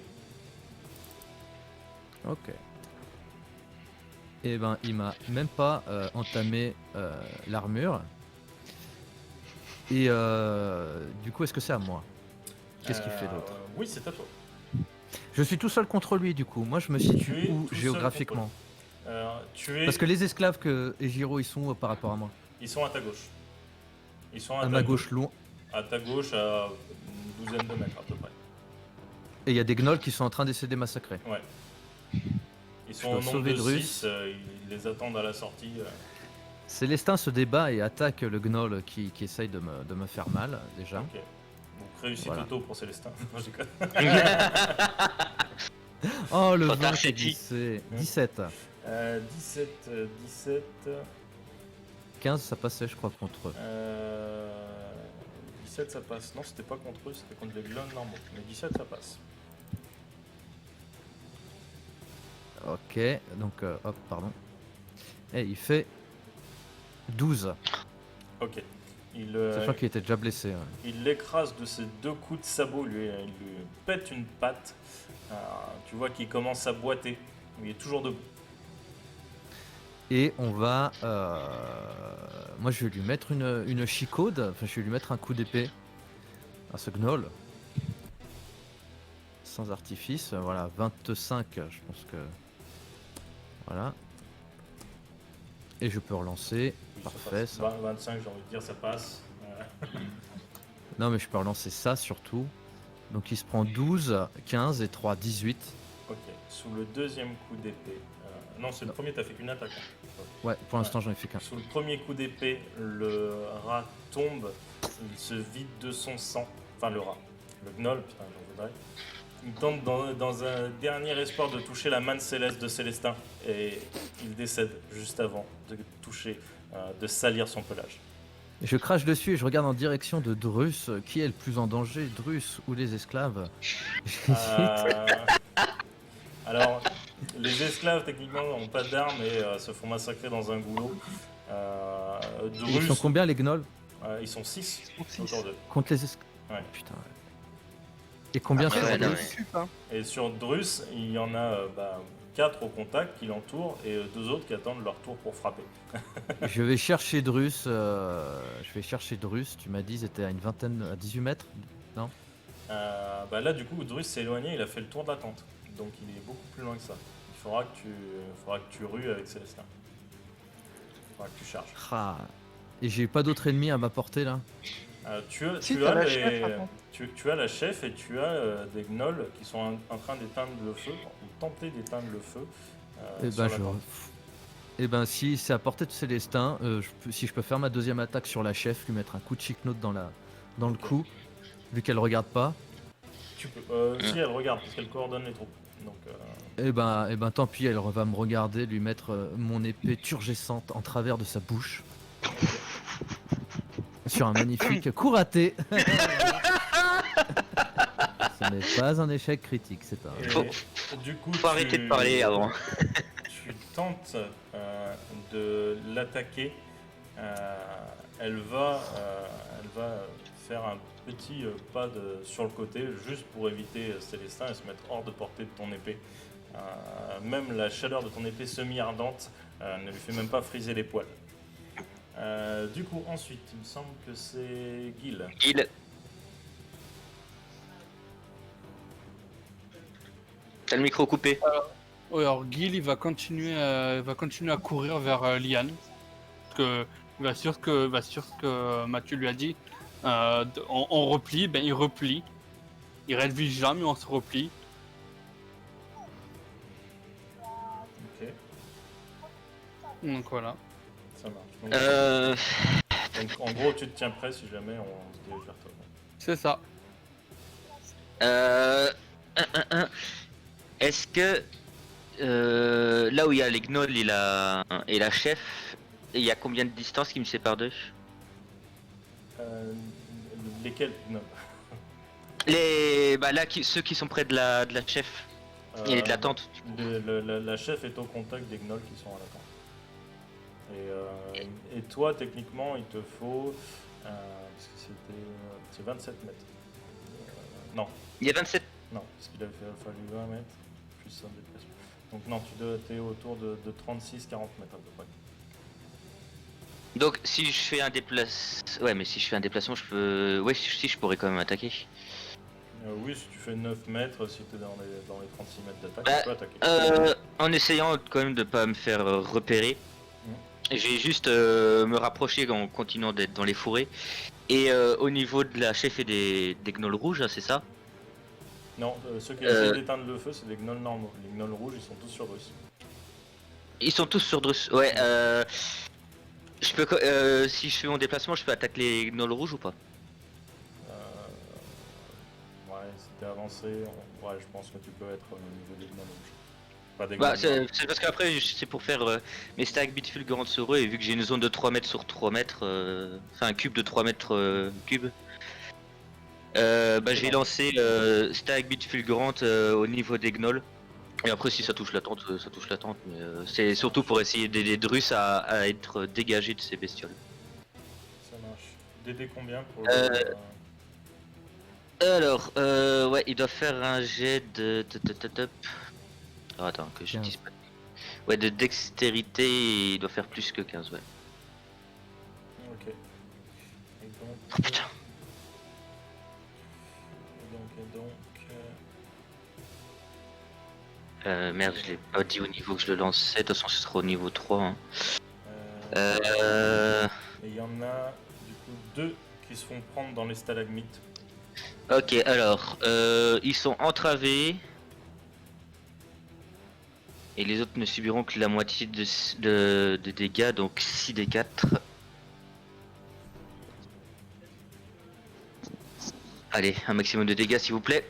Ok. Et ben, il m'a même pas entamé l'armure. Et du coup, est-ce que c'est à moi? Qu'est-ce qu'il fait l'autre? Oui, c'est à toi. Je suis tout seul contre lui, du coup. Moi, je me Tu es situe où tout seul géographiquement? Tu es... Parce que les esclaves et Giro, ils sont où par rapport à moi? Ils sont à ta gauche. Ils sont À ma gauche, loin. À ta gauche, à une douzaine de mètres à peu près. Et il y a des gnolls qui sont en train d'essayer de les massacrer. Ouais. Ils sont dois au nombre sauver de Drus. 6, ils les attendent à la sortie. Célestin se débat et attaque le gnoll qui essaye de me faire mal, déjà. Ok. Donc réussi Voilà. Toto pour Célestin. Non, je déconne. Oh, le Trop 20, tard, c'est c'est dit. 17. 17. 15, ça passait, je crois, contre eux. 17 ça passe. Non, c'était pas contre eux, c'était contre les glons normaux. Mais 17 ça passe. Ok, donc, hop, pardon. Et il fait 12. Ok. Il, Sachant qu'il était déjà blessé. Ouais. il l'écrase de ses 2 coups de sabot, il lui pète une patte. Tu vois qu'il commence à boiter. Il est toujours debout. Et on va... moi, je vais lui mettre une chicaude. Enfin, je vais lui mettre un coup d'épée à ce gnoll. Sans artifice. Voilà, 25, je pense que... Voilà. Et je peux relancer. Oui, ça Parfait, passe. ça. 25, j'ai envie de dire, ça passe. Non, mais je peux relancer ça surtout. Donc il se prend 12, 15 et 3, 18. Ok. Sous le deuxième coup d'épée. Non, c'est le Non. premier, t'as fait qu'une attaque. Hein. Ouais, pour l'instant j'en ai fait qu'un. Sous le premier coup d'épée, le rat tombe, il se vide de son sang. Enfin, le rat. Le gnoll, putain, j'en voudrais. Il tente dans un dernier espoir de toucher la manne céleste de Célestin. Et il décède juste avant de toucher, de salir son pelage. Je crache dessus et je regarde en direction de Drus. Qui est le plus en danger, Drus ou les esclaves? Euh, Alors, les esclaves, techniquement, n'ont pas d'armes et se font massacrer dans un goulot. Ils sont combien les gnolls? Ils sont 6 Six. autour d'eux. Contre les esclaves? Ouais. Putain. Ouais. Et combien Après, sur ouais, non, Drus? mais- Sup, hein. Et sur Drus, il y en a 4 au contact qui l'entourent et 2 autres qui attendent leur tour pour frapper. Je vais chercher Drus. Tu m'as dit, c'était à une vingtaine, à 18 mètres? Là, du coup, Drus s'est éloigné, il a fait le tour de la tente. Donc il est beaucoup plus loin que ça. Il faudra que tu rues avec Célestin. Il faudra que tu charges. Ah. Et j'ai pas d'autres ennemis à ma portée là? Tu as, Si, tu t'as as la les- chef, attends. tu as la chef et tu as des gnolls qui sont en train d'éteindre le feu, ou tenter d'éteindre le feu. Eh sur ben, la tente. si c'est à portée de Célestin, si je peux faire ma deuxième attaque sur la chef, lui mettre un coup de chic-note dans le Ok. cou, vu qu'elle regarde pas, Tu peux. Si elle regarde, parce qu'elle coordonne les troupes. Donc, eh ben tant pis, elle va me regarder, lui mettre mon épée turgescente en travers de sa bouche. Sur un magnifique coup raté. Ce n'est pas un échec critique, c'est un... et Faut- du coup, Faut arrêter de parler avant. Tu tentes de l'attaquer. Elle va faire un petit pas sur le côté, juste pour éviter Célestin et se mettre hors de portée de ton épée. Même la chaleur de ton épée semi-ardente ne lui fait même pas friser les poils. Du coup, ensuite, il me semble que c'est Gil. Gil. T'as le micro coupé. Ouais, alors Gil il va continuer à courir vers Liane. Parce que il va sur ce que Mathieu lui a dit. On replie, ben il replie. Il reste vigilant, mais on se replie. Ok, Donc voilà. ça marche. Donc, en gros, tu te tiens prêt si jamais on se dirige vers toi. C'est ça. Euh... un, un, un. Est-ce que là où il y a les gnolls et la chef, il y a combien de distance qui me sépare d'eux? Lesquels? Non. Bah là, ceux qui sont près de la chef et de la tente. La chef est au contact des gnolls qui sont à la tente. Et toi, techniquement, il te faut. Parce que c'est 27 mètres. Non, Il y a 27. non, parce qu'il avait fallu 20 mètres, plus ça de déplacement. Donc, non, tu es autour de 36-40 mètres à peu près. Donc si je fais un déplacement, ouais, mais si je fais un déplacement, je peux, ouais, si je pourrais quand même attaquer. Oui, si tu fais 9 mètres, si tu es dans les 36 mètres d'attaque, Bah, tu peux attaquer. En essayant quand même de pas me faire repérer, je vais juste me rapprocher en continuant d'être dans les fourrés. Et au niveau de la chef et des gnolls rouges, hein, c'est ça? Non, ceux qui essaient d'éteindre le feu, c'est des gnolls normaux. Les gnolls rouges, ils sont tous sur Russe. Ils sont tous sur Drus. Ouais. Je peux, si je fais mon déplacement, je peux attaquer les gnolls rouges ou pas? Ouais, si t'es avancé, ouais, je pense que tu peux être au niveau des gnolls rouges. Pas des Bah, gnolls noirs. c'est parce qu'après, c'est pour faire mes stalagmites fulgurantes sur eux, et vu que j'ai une zone de 3 mètres sur 3 mètres, enfin un cube de 3 mètres cube, bah, j'ai lancé stalagmites fulgurantes au niveau des gnolls. Et après, si ça touche la tente, ça touche la tente. Mais c'est surtout pour essayer d'aider les Drus à être dégagés de ces bestioles. Ça marche. DD combien pour Alors, ouais, il doit faire un jet de. Alors, attends, que je 15. dise pas. Ouais, de dextérité, il doit faire plus que 15, ouais. Ok. Et donc. Oh putain. Et donc. Merde, je l'ai pas dit au niveau que je le lançais, de toute façon, ce sera au niveau 3. Hein. Et il y en a du coup 2 qui se font prendre dans les stalagmites. Ok, alors, ils sont entravés. Et les autres ne subiront que la moitié de dégâts, donc 6 des 4. Allez, un maximum de dégâts s'il vous plaît.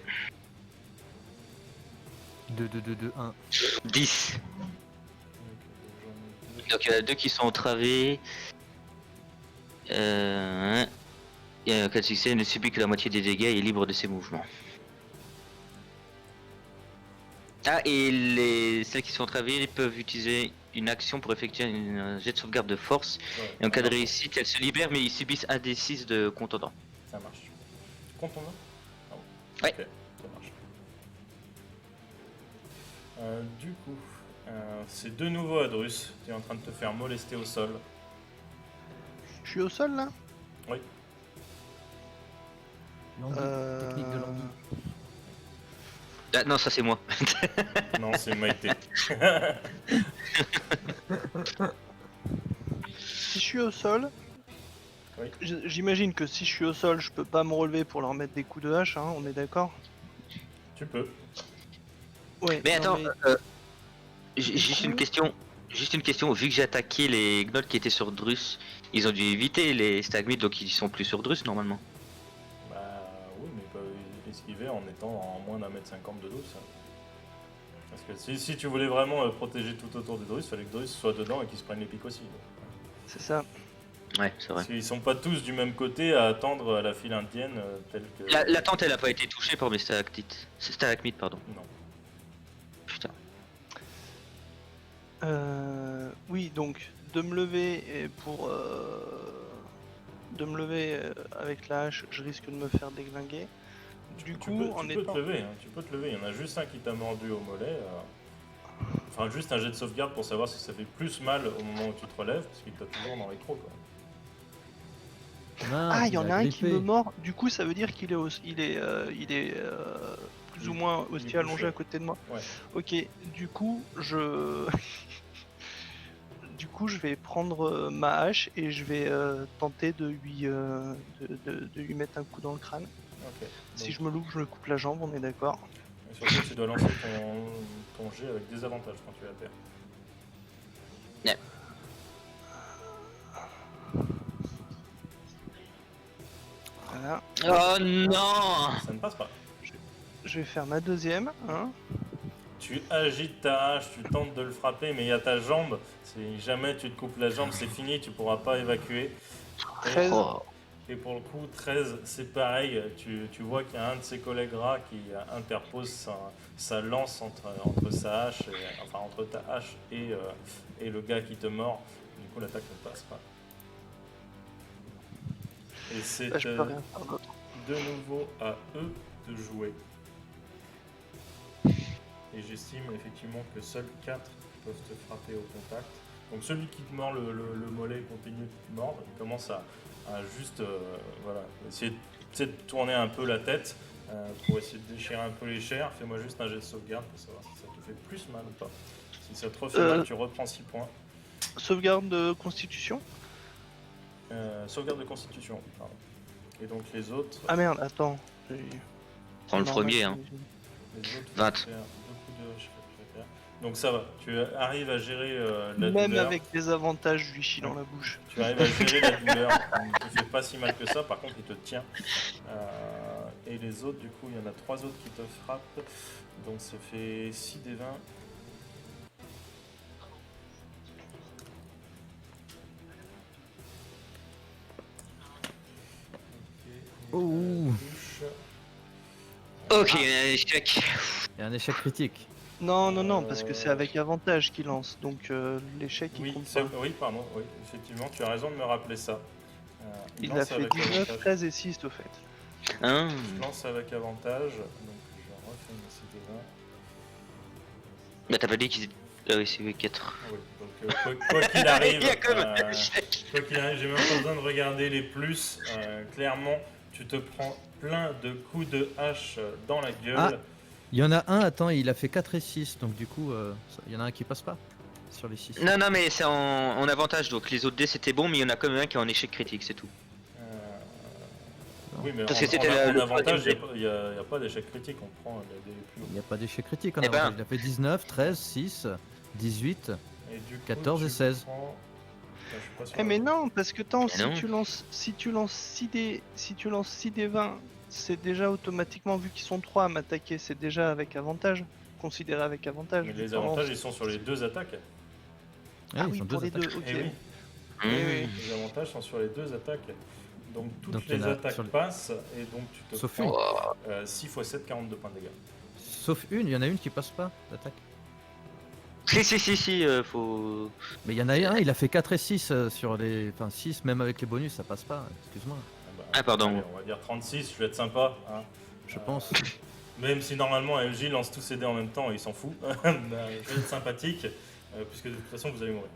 2, 2, 2, 2, 1. 10. Donc il y en a 2 qui sont entravés. Il y a un cas de succès, il ne subit que la moitié des dégâts et est libre de ses mouvements. Ah, et celles qui sont entravées peuvent utiliser une action pour effectuer un jet de sauvegarde de force. Ouais, Et en cas de réussite, elles se libèrent, mais ils subissent un des 6 de contendant. ça marche. Contondant? Ah bon. Ouais. Ok, ça marche. Du coup, c'est de nouveau Adrus. Tu es en train de te faire molester au sol. Je suis au sol là. Oui. L'anguille, technique de l'anguille. Ah non, ça c'est moi. Non, c'est Maïté. Si je suis au sol, Oui. j'imagine que si je suis au sol, je peux pas me relever pour leur mettre des coups de hache, hein, on est d'accord? Tu peux. Ouais. Mais non, attends, juste une question. Juste une question, vu que j'ai attaqué les gnolls qui étaient sur Drus, ils ont dû éviter les stalagmites, donc ils sont plus sur Drus normalement. Bah oui, mais ils peuvent esquiver en étant en moins d'un mètre 50 de Drus. Hein. Parce que si tu voulais vraiment protéger tout autour de Drus, il fallait que Drus soit dedans et qu'il se prenne les pics aussi. C'est ça. Ouais, c'est vrai. Parce qu'ils sont pas tous du même côté à attendre à la file indienne telle que... La tente, elle a pas été touchée par mes stalactites. Stalagmites, pardon. Non. Putain. Oui, donc de me lever et pour de me lever avec la hache, je risque de me faire déglinguer. Du coup, en tu peux étant... te lever, hein, tu peux te lever. Il y en a juste un qui t'a mordu au mollet. Enfin, juste un jet de sauvegarde pour savoir si ça fait plus mal au moment où tu te relèves, parce qu'il t'a toujours dans les crocs. Quoi. Ah, il y en a un qui me grippé. mord. Du coup, ça veut dire qu'il est, il est plus ou moins il est aussi allongé couché. à côté de moi. Ouais. Ok, du coup, du coup, je vais prendre ma hache et je vais tenter de lui mettre un coup dans le crâne. Ok. Si Donc, je me loupe, je me coupe la jambe, on est d'accord. surtout, tu dois lancer ton jet avec des avantages quand tu es à terre. Voilà. Oh non! Ça ne passe pas. Je vais faire ma deuxième. Hein. Tu agites ta hache, tu tentes de le frapper, mais il y a ta jambe. Si jamais tu te coupes la jambe, c'est fini, tu pourras pas évacuer. 13. Oh. Et pour le coup, 13, c'est pareil. Tu vois qu'il y a un de ses collègues rats qui interpose sa lance entre sa hache, enfin entre ta hache et le gars qui te mord. Du coup, l'attaque ne passe pas. Et c'est Là, je peux rien faire d'autre. de nouveau à eux de jouer. Et j'estime effectivement que seuls 4 peuvent te frapper au contact. Donc celui qui te mord le mollet continue de te mordre. Il commence à juste voilà, essayer de tourner un peu la tête pour essayer de déchirer un peu les chairs. Fais-moi juste un jet de sauvegarde pour savoir si ça te fait plus mal ou pas. Si ça te refait mal, tu reprends 6 points. Sauvegarde de constitution. Sauvegarde de constitution, pardon. Et donc les autres... Ah merde, attends. Prends le Normal, premier, hein. Les autres 20. vont faire 2 coups de... je sais pas ce que je vais faire. Donc ça va, tu arrives à gérer la Même douleur. avec des avantages, je lui chie dans la bouche. Tu arrives à gérer la douleur, il ne te fait pas si mal que ça, par contre il te tient. Et les autres, du coup, il y en a 3 autres qui te frappent. Donc ça fait 6 des 20. Ouh. Touche. Ok, échec. Il y a un échec critique. Non, non, non, parce que c'est avec avantage qu'il lance, donc l'échec il Oui, compte pas. oui, pardon, oui, effectivement, tu as raison de me rappeler ça. Il lance a fait avec 19, avantage. 13 et 6 au fait. Hein? Je lance avec avantage, donc je refais une 6 des 20. Bah t'as pas dit qu'ils étaient... Ah oui, c'est 4. Oui, donc quoi qu'il arrive, Il y a quand même un échec. quoi qu'il arrive, j'ai même pas besoin de regarder les plus. Clairement, tu te prends plein de coups de hache dans la gueule. Ah. Il y en a un, attends, il a fait 4 et 6, donc du coup, il y en a un qui passe pas sur les 6. Non, non, mais c'est en avantage, donc les autres dés c'était bon, mais il y en a quand même un qui est en échec critique, c'est tout. Oui, mais Parce que en c'était en le avantage, troisième il n'y a pas d'échec critique, on prend les plus hauts. Il n'y a pas d'échec critique en Eh ben. avantage. Il a fait 19, 13, 6, 18. Et du coup, 14 et tu 16. prends- je suis pas sûr. Eh mais non, parce que attends, Mais non. si tu lances 6 dés, si tu lances 6 dés 20, c'est déjà automatiquement, vu qu'ils sont 3 à m'attaquer, c'est déjà avec avantage, considéré avec avantage. Mais vu les qu'on lance- avantages, ils sont sur les 2 attaques. Ah ils oui, sont pour deux les deux, attaques. ok. Eh oui, Oui, oui. les avantages sont sur les 2 attaques. Donc toutes Donc, il y les en a attaques sur le- passent, et donc tu te Sauf prends Oh. 6 x 7, 42 points de dégâts. Sauf une, il y en a une qui passe pas d'attaque. Si, faut... Mais il y en a un, il a fait 4 et 6 sur les. Enfin 6, même avec les bonus, ça passe pas, excuse-moi, Ah, pardon. allez, on va dire 36, je vais être sympa. Hein. je pense. Même si normalement MJ lance tous ses dés en même temps et il s'en fout. Bah, je vais être sympathique, puisque de toute façon vous allez mourir.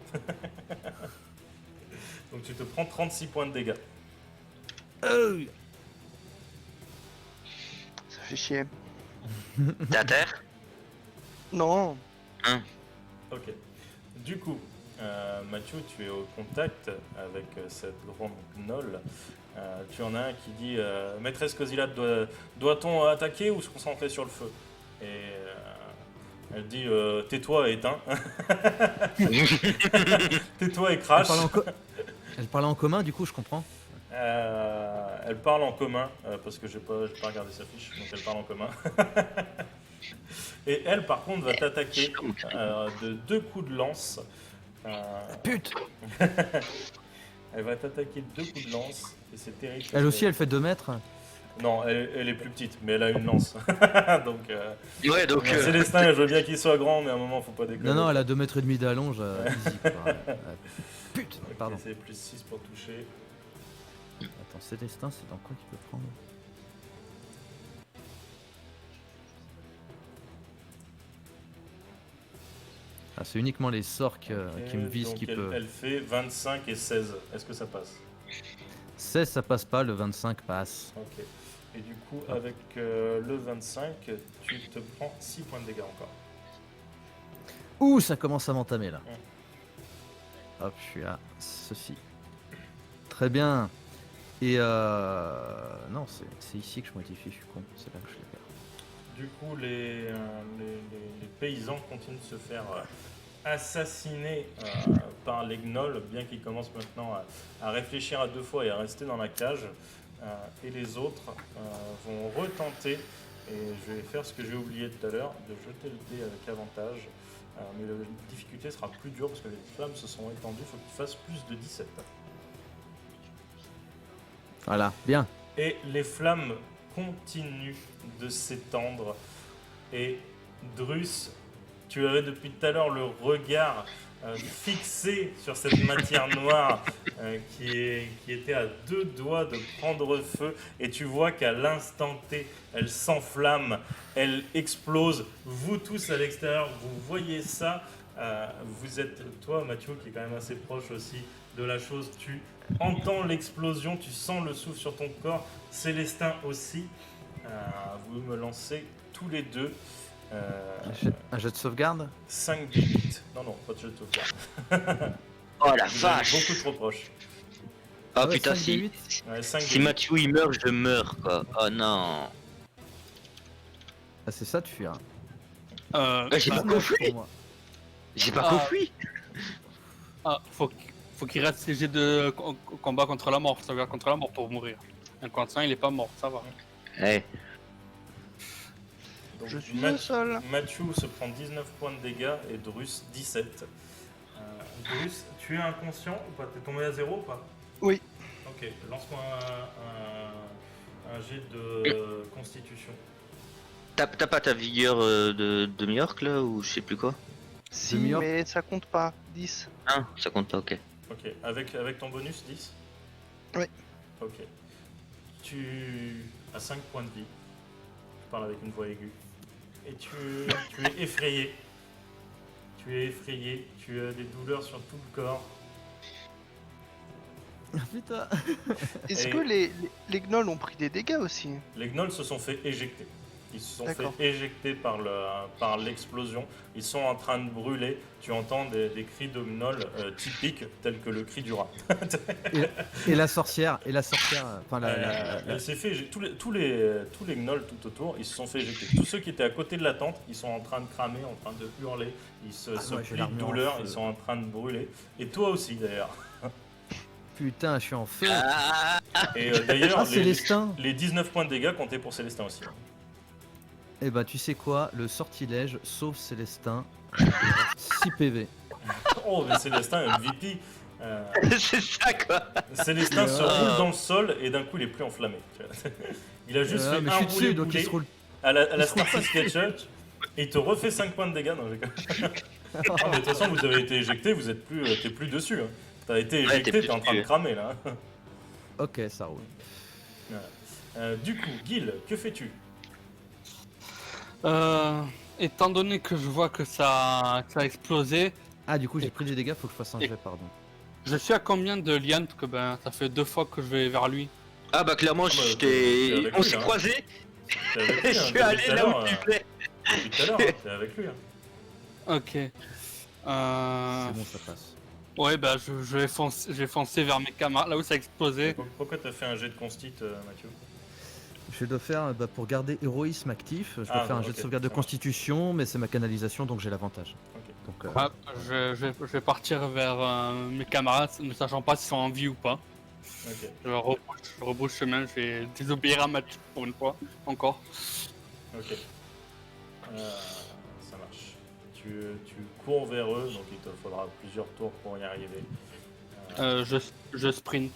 Donc tu te prends 36 points de dégâts. Ça fait chier. T'es à terre? Non, Ok. Du coup, Mathieu, tu es au contact avec cette grande gnolle. Tu en as un qui dit Maîtresse Cosilade, doit-on attaquer ou se concentrer sur le feu? Et elle dit tais-toi et éteins. Tais-toi et Elle crache. parle, elle parle en commun, du coup, je comprends. Elle parle en commun parce que j'ai pas regardé sa fiche, donc elle parle en commun. Et elle, par contre, va t'attaquer de 2 coups de lance. Pute. Elle va t'attaquer de 2 coups de lance et c'est terrible. Elle aussi, elle fait 2 mètres. Non, elle est plus petite, mais elle a une lance. Donc, Ouais, donc... Célestin, je veux bien qu'il soit grand, mais à un moment, faut pas déconner. Non, non, elle a 2 mètres et demi d'allonge. Easy, quoi. Pute, Ok, pardon. c'est plus 6 pour toucher. Attends, Célestin, c'est dans quoi qu'il peut prendre? Ah, c'est uniquement les sorts qui me visent qui elle, peut. elle fait 25 et 16. Est-ce que ça passe? 16 ça passe pas, le 25 passe. Ok. Et du coup, avec le 25, tu te prends 6 points de dégâts encore. Ouh, ça commence à m'entamer là. Hop, je suis à ceci. Très bien. Et non, c'est ici que je modifie, je suis con, c'est là que je les perds. Du coup, les paysans continuent de se faire assassiner par les gnolls, bien qu'ils commencent maintenant à réfléchir à deux fois et à rester dans la cage. Et les autres vont retenter, et je vais faire ce que j'ai oublié tout à l'heure, de jeter le dé avec avantage. Mais la difficulté sera plus dure parce que les flammes se sont étendues, il faut qu'ils fassent plus de 17. Voilà, bien. Et les flammes continuent de s'étendre. Et Drus, tu avais depuis tout à l'heure le regard fixé sur cette matière noire qui était à deux doigts de prendre feu. Et tu vois qu'à l'instant T, elle s'enflamme, elle explose. Vous tous à l'extérieur, vous voyez ça. Vous êtes, toi Mathieu, qui est quand même assez proche aussi de la chose, tu entends l'explosion, tu sens le souffle sur ton corps. Célestin aussi. Vous me lancez tous les deux. Un jet de sauvegarde? 5 d 8. Non, pas de jet de sauvegarde. Oh la Vous êtes vache! beaucoup trop proche. Oh ouais, putain, 5 si, D8. Ouais, 5 si Mathieu il meurt, je meurs quoi. Oh non. Ah, c'est ça de fuir. J'ai pas Pour compris. moi. J'ai pas Ah. compris. Faut qu'il reste léger de combat contre la mort, sauvegarde contre la mort pour mourir. Un conscient, il est pas mort, ça va. Eh, Donc, Je suis le seul. Mathieu se prend 19 points de dégâts et Drus 17. Drus, tu es inconscient ou pas? T'es tombé à 0 ou pas? Oui. Ok, lance-moi un jet de constitution. t'as pas ta vigueur de demi-orc là ou je sais plus quoi? Si, Demi-heure. mais ça compte pas. 10. Ah, ça compte pas, ok. Ok, avec ton bonus 10? Oui. Ok. Tu as 5 points de vie. Je parle avec une voix aiguë. Et tu es effrayé. Tu es effrayé, tu as des douleurs sur tout le corps. Putain. Est-ce Et- que les gnolls ont pris des dégâts aussi? Les gnolls se sont fait éjecter. Ils se sont fait D'accord. éjecter par l'explosion. Ils sont en train de brûler. Tu entends des cris de gnolls typiques, tels que le cri du rat. Et la sorcière, enfin Elle s'est fait tous les gnolls tout autour, ils se sont fait éjecter. Tous ceux qui étaient à côté de la tente, ils sont en train de cramer, en train de hurler. Ils se moi, j'ai plient de l'armure en douleur, feu. ils sont en train de brûler. Et toi aussi d'ailleurs. Putain, je suis en feu. Ah, Et d'ailleurs, Ah, Célestin. les 19 points de dégâts comptaient pour Célestin aussi. Eh bah, tu sais quoi, le sortilège sauve Célestin. 6 PV. Oh, mais Célestin MVP. c'est ça quoi. Célestin se Ah. roule dans le sol et d'un coup il est plus enflammé. tu vois. Il a juste fait mais un je suis roulé dessus, donc il se roule. à la il se roule Starsea Sketchup et il te refait 5 points de dégâts. Non, j'ai- Ah, mais de toute façon, vous avez été éjecté, vous êtes plus, t'es plus dessus. Hein. T'as été Ouais, éjecté, t'es t'es plus en train de dessus. cramer là. Ok, ça roule. Du coup, Gil, que fais-tu? Étant donné que je vois que ça a explosé, Ah, du coup, j'ai pris des dégâts, faut que je fasse un jet, pardon. je suis à combien de Liane? Parce que ben, ça fait 2 fois que je vais vers lui. Ah bah clairement, Ah bah, je t'es t'ai... avec On lui, s'est hein. croisés, T'es avec lui, je hein, suis depuis allé tout à là l'heure, où tu plais. depuis tout à l'heure, hein, t'es avec lui. Hein. Ok. C'est bon, ça passe. Ouais, bah je vais foncer vers mes camarades, là où ça a explosé. Pourquoi t'as fait un jet de constit, Mathieu? Je dois faire, pour garder héroïsme actif, je dois Ah, faire un ok, jet de sauvegarde de ça marche. constitution, mais c'est ma canalisation, donc j'ai l'avantage. Ok. Donc, Ah, je vais partir vers mes camarades, ne sachant pas s'ils sont en vie ou pas. Ok. Je rebrousse chemin, je vais désobéir à Mathieu pour une fois, encore. Ok. Ça marche. Tu cours vers eux, donc il te faudra plusieurs tours pour y arriver. Je sprint.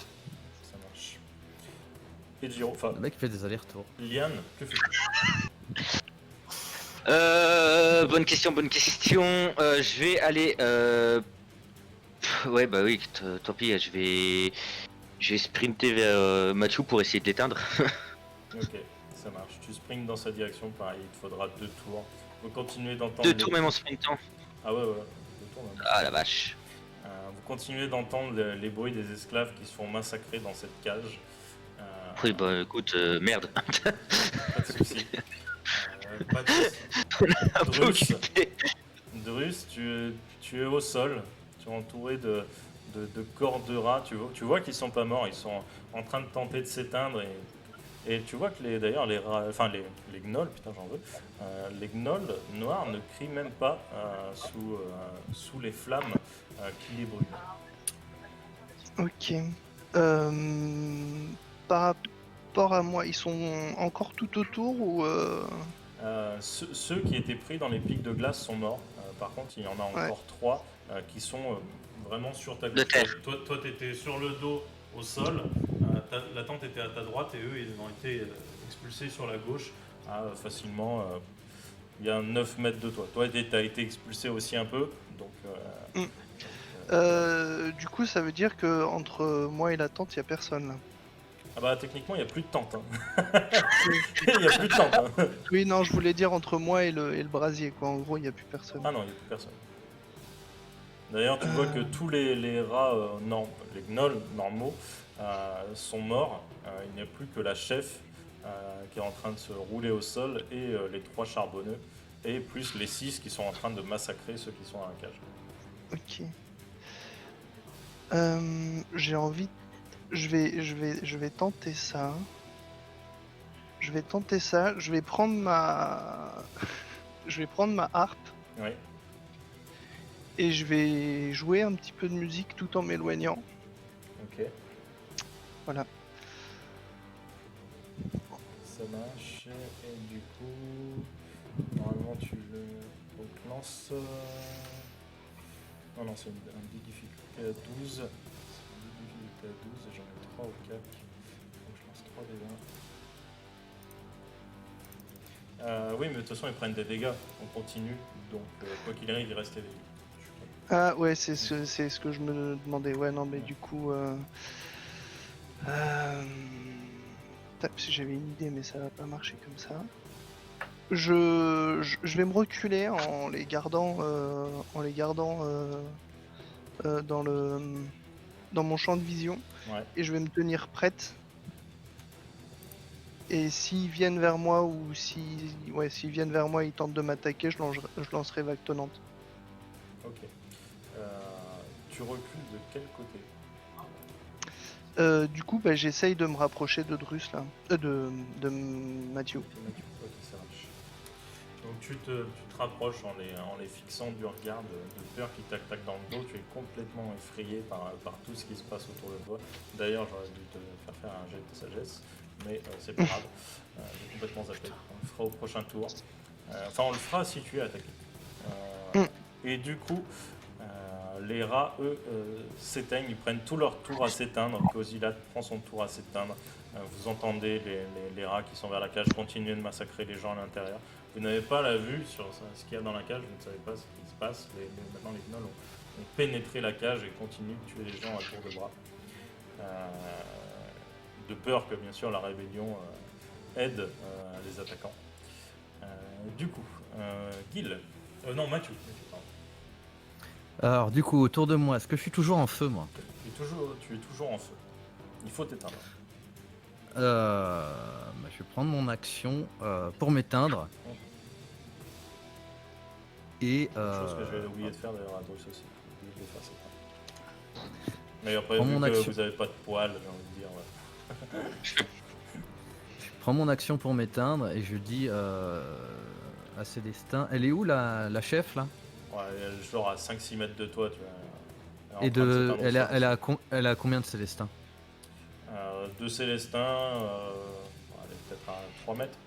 Ça marche. Et Giro, enfin, le mec fait des allers-retours. Liane, que fais-tu? Bonne question. Je vais aller... Ouais bah oui, tant pis, je Je vais sprinter vers Mathieu pour essayer de l'éteindre. Ok, ça marche. Tu sprints dans sa direction, pareil, il te faudra 2 tours. Vous continuez d'entendre. 2 tours même en sprintant. Ah ouais, 2 tours même. Ah la vache. Vous continuez d'entendre les bruits des esclaves qui se font massacrer dans cette cage. Oui, bah écoute, merde. Pas de soucis. Pas de soucis. Un peu occupé. Drus, tu es au sol, tu es entouré de corps de rats. Tu vois qu'ils sont pas morts, ils sont en train de tenter de s'éteindre. Et tu vois que d'ailleurs les rats, enfin les gnolls, putain j'en veux, les gnolls noirs ne crient même pas sous les flammes qui les brûlent. Ok. Par rapport à moi, ils sont encore tout autour ou Ceux qui étaient pris dans les pics de glace sont morts. Par contre, il y en a encore 3 qui sont vraiment sur ta gauche. Toi, tu étais sur le dos au sol. La tente était à ta droite et eux, ils ont été expulsés sur la gauche facilement. Il y a 9 mètres de toi. Toi, tu as été expulsé aussi un peu. Donc, du coup, ça veut dire que entre moi et la tente, il y a personne là. Ah bah techniquement, il n'y a plus de tente. Hein. Il n'y a plus de tente. Hein. Oui, non, je voulais dire entre moi et le brasier, quoi. En gros, il n'y a plus personne. Ah non, il n'y a plus personne. D'ailleurs, tu vois que tous les rats, les gnolls normaux, sont morts. Il n'y a plus que la chef qui est en train de se rouler au sol et les 3 charbonneux, et plus les 6 qui sont en train de massacrer ceux qui sont dans la cage. Ok. J'ai envie. Je vais tenter ça. Je vais prendre ma. Je vais prendre ma harpe Oui. et je vais jouer un petit peu de musique tout en m'éloignant. Ok. Voilà. Ça marche. Et du coup, normalement tu le lances. Non, c'est un difficulté à 12. C'est une difficulté à 12 et j'en ai 3 ou 4. Donc je lance 3 dégâts. Oui, mais de toute façon, ils prennent des dégâts. On continue. Donc, quoi qu'il arrive, il reste des dégâts. Ah ouais, c'est ce que je me demandais. Ouais, non, mais du coup. J'avais une idée, mais ça va pas marcher comme ça. Je vais me reculer en les gardant, dans mon champ de vision, Ouais. et je vais me tenir prête. Et s'ils viennent vers moi ou s'ils viennent vers moi, ils tentent de m'attaquer, je lancerai vague tonnante. Ok. Tu recules de quel côté? Du coup, bah, j'essaye de me rapprocher de Drus là, de Mathieu. Ok, ça marche. Donc tu te rapproches en les fixant du regard de peur qui t'attaque dans le dos. Tu es complètement effrayé par tout ce qui se passe autour de toi. D'ailleurs, j'aurais dû te faire un jet de sagesse, mais c'est pas grave. J'ai complètement zappé. On le fera au prochain tour. Enfin, on le fera si tu es attaqué. Et du coup, les rats, eux, s'éteignent. Ils prennent tout leur tour à s'éteindre. Cosilat prend son tour à s'éteindre. Vous entendez les rats qui sont vers la cage continuer de massacrer les gens à l'intérieur. Vous n'avez pas la vue sur ce qu'il y a dans la cage, vous ne savez pas ce qui se passe. Maintenant, les gnolls ont pénétré la cage et continuent de tuer les gens à tour de bras. De peur que, bien sûr, la rébellion aide les attaquants. Du coup, Gil. Non, Mathieu, pardon. Alors du coup, autour de moi, est-ce que je suis toujours en feu, moi? Tu es toujours en feu. Il faut t'éteindre. Je vais prendre mon action pour m'éteindre. Et Chose que j'ai oublié de faire d'ailleurs à Drus aussi. J'ai oublié de faire ça. Mais après, Prends vu mon que action. vous n'avez pas de poils, j'ai envie de dire. Ouais. je prends mon action pour m'éteindre et je dis à Célestin, elle est où la chef là? Ouais, elle est genre à 5-6 mètres de toi, tu vois. Et elle a combien de Célestin? De Célestin, elle est peut-être à 3 mètres.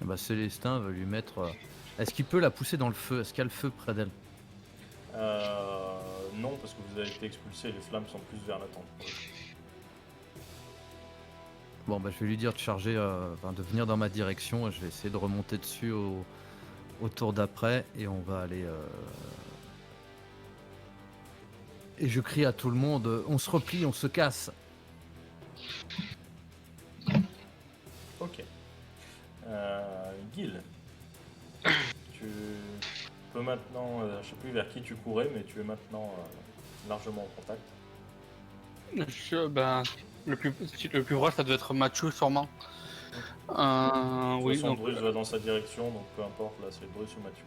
Eh ben, Célestin va lui mettre. Est-ce qu'il peut la pousser dans le feu? Est-ce qu'il y a le feu près d'elle? Non, parce que vous avez été expulsé, les flammes sont plus vers la tente. Bon, bah, je vais lui dire de charger, de venir dans ma direction. Et je vais essayer de remonter dessus au tour d'après. Et on va aller. et je crie à tout le monde, on se replie, on se casse. Ok. Gil, tu peux maintenant, je sais plus vers qui tu courais, mais tu es maintenant largement en contact. Ben, le plus proche, ça doit être Mathieu, sûrement. De toute Oui, façon, donc, Drus va dans sa direction, donc peu importe, là c'est Drus ou Mathieu.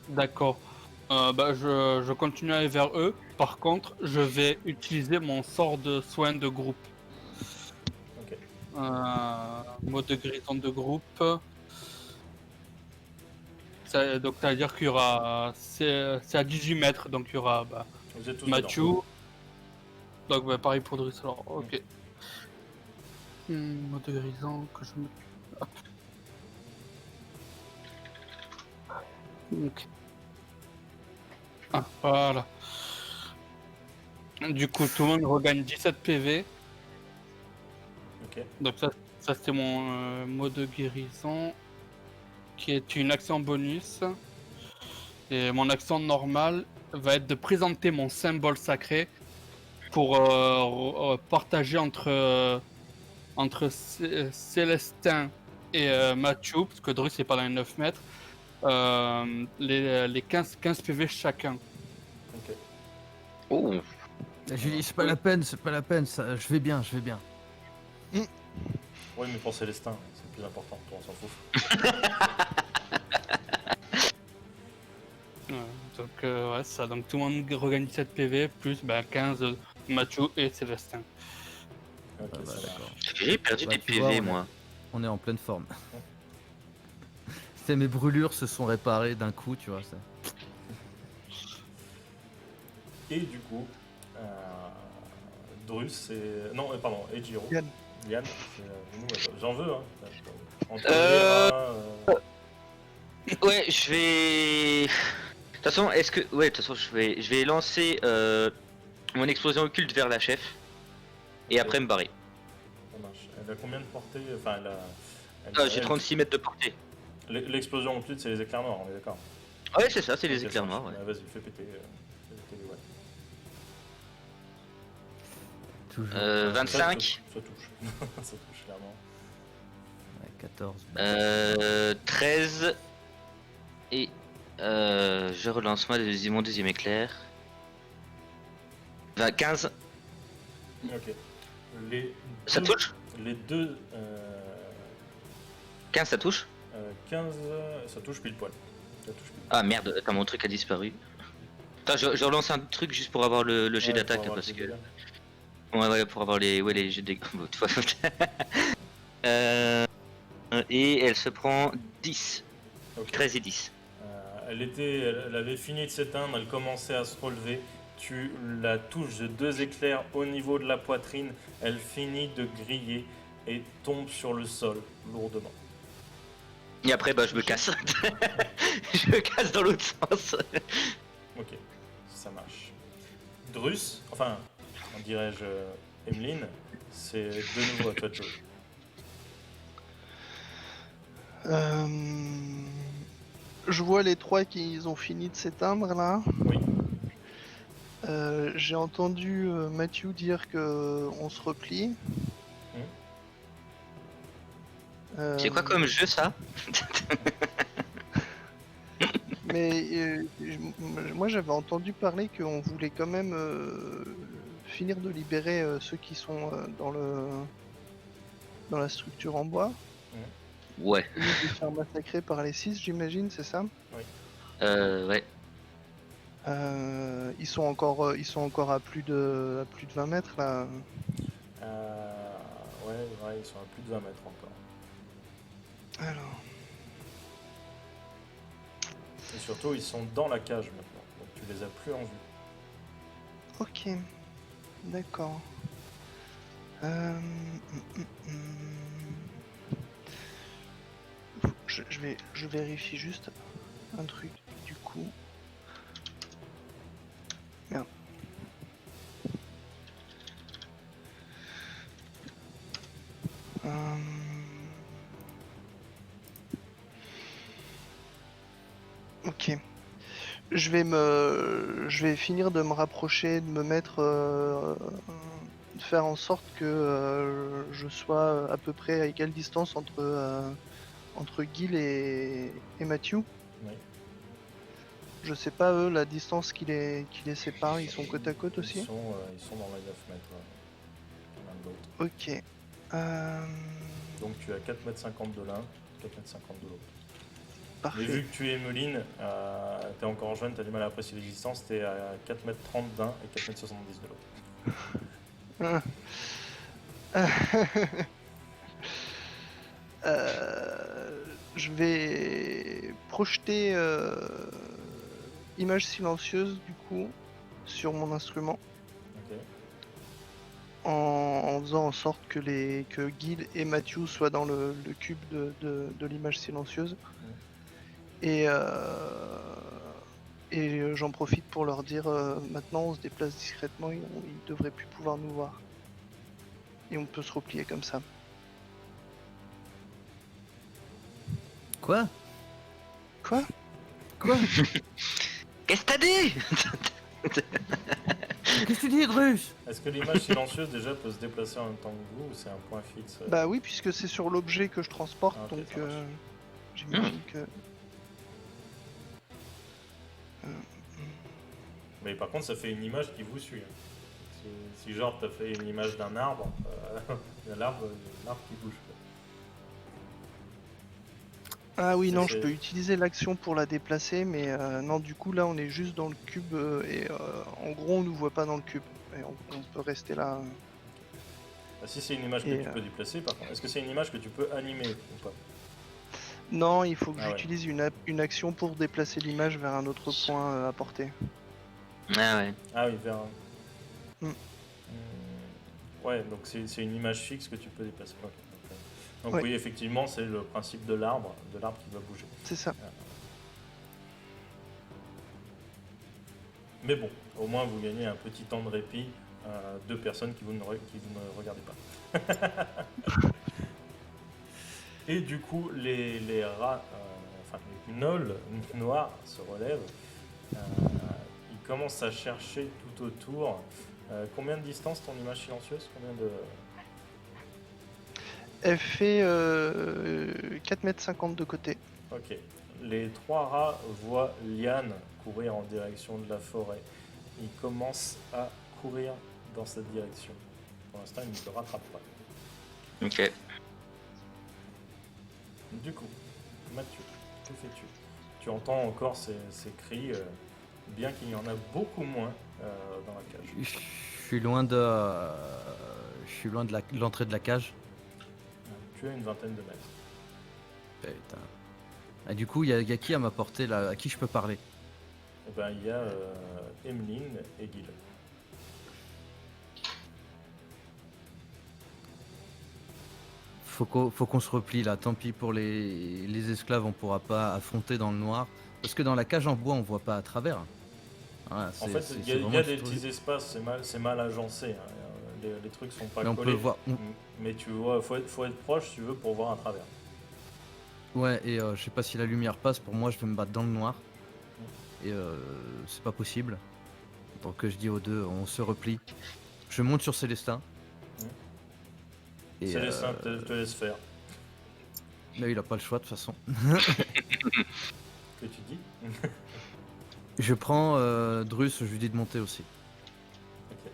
d'accord. Je continue à aller vers eux. Par contre, je vais utiliser mon sort de soin de groupe. Ok. Mode de guérison de groupe. Donc, ça veut dire qu'il y aura. C'est à 18 mètres, donc il y aura Vous êtes tous Mathieu. dedans. Donc, pareil pour Driss. Alors, ok. Mode de guérison que je me. Hop. Ok. Ah, voilà. Du coup, tout le monde regagne 17 PV. Ok. Donc ça c'était mon mot de guérison, qui est une action bonus. Et mon action normale va être de présenter mon symbole sacré pour partager entre Célestin et Mathieu, parce que Drus est pas dans les 9 mètres, les 15 PV chacun. Ok. Oh, J'ai dit, c'est pas la peine, ça, je vais bien. Oui, mais pour Célestin, c'est le plus important, toi on s'en fout. Ouais, ça. Donc tout le monde regagne 7 PV, plus 15 Mathieu et Célestin. Ok, Ah bah, ça d'accord. marche. j'ai perdu Bah, des tu vois, PV moi. On est en pleine forme. Mes brûlures se sont réparées d'un coup, tu vois. Ça. Et du coup, Drus et. Non, pardon, et Giro. Yann. Yann, nous, j'en veux, hein. Entre Euh, Vera, Ouais, je vais. De toute façon, est-ce que. Ouais, de toute façon, je vais lancer mon explosion occulte vers la chef. Et après me barrer. ça marche. Elle a combien de portée? Enfin, elle a. J'ai 36 mètres de portée. L'explosion occulte, c'est les éclairs noirs, on est d'accord. Ouais, c'est ça, c'est les Ok, éclairs ça noirs. marche. Ouais. Vas-y, fais péter les ouais. Toujours. 25, Ça touche. Ça touche, clairement. Ouais, 14. 13. Et je relance moi mon deuxième éclair. 15, Ok. Les ça deux- touche Les deux. 15, ça touche 15, ça touche pile poil. Ça touche pile poil. Ah merde, attends, mon truc a disparu. Attends, je relance un truc juste pour avoir le jet Ouais, d'attaque pour avoir parce le que. dégât. Ouais, pour avoir les jets de dégâts. Bon, de toute façon. Et elle se prend 10. Ok. 13 et 10. Elle avait fini de s'éteindre, elle commençait à se relever. Tu la touches de 2 éclairs au niveau de la poitrine. Elle finit de griller et tombe sur le sol lourdement. Et après, je me casse. Je me casse dans l'autre sens. Ok, ça marche. Drus, enfin, dirais-je, Emeline, c'est de nouveau à toi de jouer. Je vois les trois qui ont fini de s'éteindre là. Oui. J'ai entendu Mathieu dire que on se replie. C'est quoi comme jeu ça? Mais moi j'avais entendu parler qu'on voulait quand même finir de libérer ceux qui sont dans la structure en bois. Ouais. Et de se faire massacrer par les 6, j'imagine, c'est ça? Ouais. Ils sont encore à plus de 20 mètres là. Ouais, ils sont à plus de 20 mètres encore. Alors, Et surtout, ils sont dans la cage maintenant, donc tu les as plus en vue. ok, d'accord. Je vérifie juste un truc du coup. Merde. Ok. Je vais finir de me rapprocher, de me mettre, de faire en sorte que je sois à peu près à égale distance entre Gil et Matthew. Oui. Je sais pas eux la distance qui les sépare, ils sont côte à côte aussi. Ils sont dans les 9 mètres. L'un de l'autre. Ok. Euh, Donc tu as 4,50 m de l'un, 4,50 m de l'autre. Mais Parfait. vu que tu es Emeline, t'es encore jeune, t'as du mal à apprécier les distances, t'es à 4,30 m d'un et 4,70 m de l'autre. Je vais projeter image silencieuse du coup sur mon instrument Ok. en faisant en sorte que Gil et Matthew soient dans le cube de l'image silencieuse. Et j'en profite pour leur dire maintenant on se déplace discrètement, ils devraient plus pouvoir nous voir. Et on peut se replier comme ça. Quoi? Quoi? Quoi? Qu'est-ce que t'as dit? Qu'est-ce que tu dis, Drus? Est-ce que l'image silencieuse déjà peut se déplacer en même temps que vous ou c'est un point fixe Bah oui, puisque c'est sur l'objet que je transporte, Ah, ok, donc ça marche. j'imagine que... Mais par contre, ça fait une image qui vous suit. Si genre t'as fait une image d'un arbre, il y a l'arbre qui bouge. Ah oui, Ça, non, c'est- je peux utiliser l'action pour la déplacer, mais non, du coup, là, on est juste dans le cube, et en gros, on nous voit pas dans le cube. Et on peut rester là. Ah, si c'est une image que Et, tu peux déplacer, par contre, est-ce que c'est une image que tu peux animer ou pas? Non, il faut que Ah ouais. j'utilise une action pour déplacer l'image vers un autre point à portée. Ah ouais. Ah oui, vers. Hmm. Ouais, donc c'est une image fixe que tu peux déplacer. Ok, donc Ouais. oui, effectivement, c'est le principe de l'arbre qui va bouger. C'est ça. Mais bon, au moins vous gagnez un petit temps de répit de personnes qui vous ne regardez pas. Et du coup, les rats, enfin les gnolls noirs se relèvent. Ils commencent à chercher tout autour. Combien de distance ton image silencieuse? Combien de... Elle fait 4,50 m de côté. Ok. Les trois rats voient Liane courir en direction de la forêt. Ils commencent à courir dans cette direction. Pour l'instant, ils ne te rattrapent pas. Ok. Du coup, Mathieu, que fais-tu? Tu entends encore ces cris, bien qu'il y en a beaucoup moins dans la cage. Je suis loin de... l'entrée de la cage. Tu as une vingtaine de mètres. Putain. Ah, du coup, il y a qui à ma portée là? À qui je peux parler? Eh ben, il y a Emeline et Gil. Faut qu'on se replie là. Tant pis pour les esclaves, on pourra pas affronter dans le noir. Parce que dans la cage en bois, on voit pas à travers. Voilà, En fait, il y a vraiment des tout- petits espaces, c'est mal agencé. Hein. Les trucs sont pas Mais on peut collés. voir. Mais tu vois, faut être proche si tu veux pour voir à travers. Ouais, et je sais pas si la lumière passe. Pour moi, je vais me battre dans le noir. Et c'est pas possible. Donc je dis aux deux, on se replie. Je monte sur Célestin. Et, Célestin te laisse faire. là, il a pas le choix de toute façon. Que tu dis? Je prends Drus, je lui dis de monter aussi. Ok.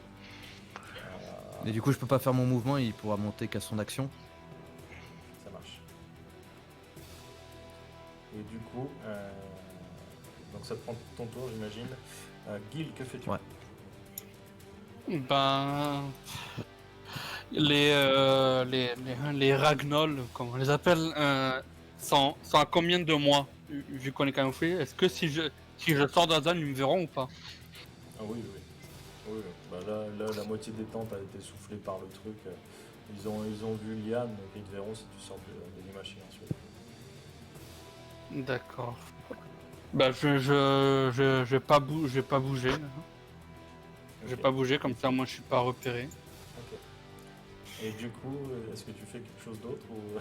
Et du coup, je peux pas faire mon mouvement, il pourra monter qu'à son action. Ça marche. Et du coup, donc ça te prend ton tour, j'imagine. Gil, que fais-tu? Ouais. Ben, les Ragnolls, comme on les appelle, sont à combien de mois, vu qu'on est camouflé? Est-ce que si je sors de la zone, ils me verront ou pas? Ah oui, oui. Oui, oui. Bah là, la moitié des tentes a été soufflée par le truc. Ils ont vu Liane, donc ils te verront si tu sors de l'image silencieuse. D'accord. Bah je vais pas bouger. Je vais Ok. pas bouger, comme ça moi je suis pas repéré. Ok. Et du coup, est-ce que tu fais quelque chose d'autre ou...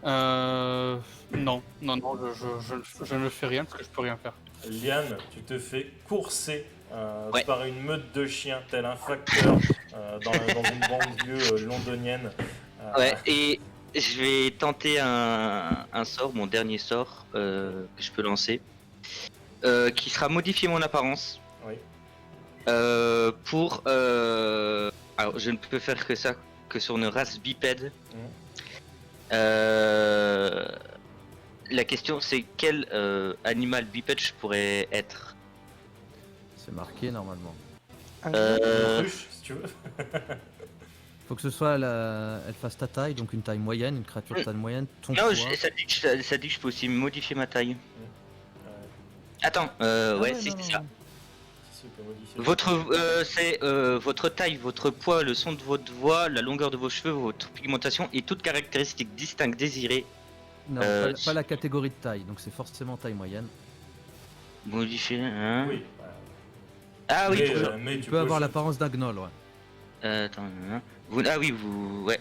Non, je ne fais rien parce que je peux rien faire. Lian, tu te fais courser Ouais. par une meute de chiens, tel un facteur dans une banlieue londonienne. Ouais, et je vais tenter un sort, mon dernier sort que je peux lancer, qui sera modifier mon apparence Oui. pour. Alors, je ne peux faire que ça que sur une race bipède. Mhm. La question c'est quel animal bipède je pourrais être. C'est marqué normalement. Un Euh, Une ruche, si tu veux. Faut que ce soit elle fasse ta taille, donc une taille moyenne, une créature de taille moyenne, ton Non, poids. ça dit que je peux aussi modifier ma taille. Euh, Attends, Ah ouais, ouais, c'est non, ça. non. si, on peut modifier. C'est votre taille, votre poids, le son de votre voix, la longueur de vos cheveux, votre pigmentation et toute caractéristique distincte désirée. Non, pas la catégorie de taille, donc c'est forcément taille moyenne. Modifier, hein. Oui. Ah oui, mais, pour- mais Tu peux avoir l'apparence d'un gnoll, ouais. attends, hein. Ah oui, ouais.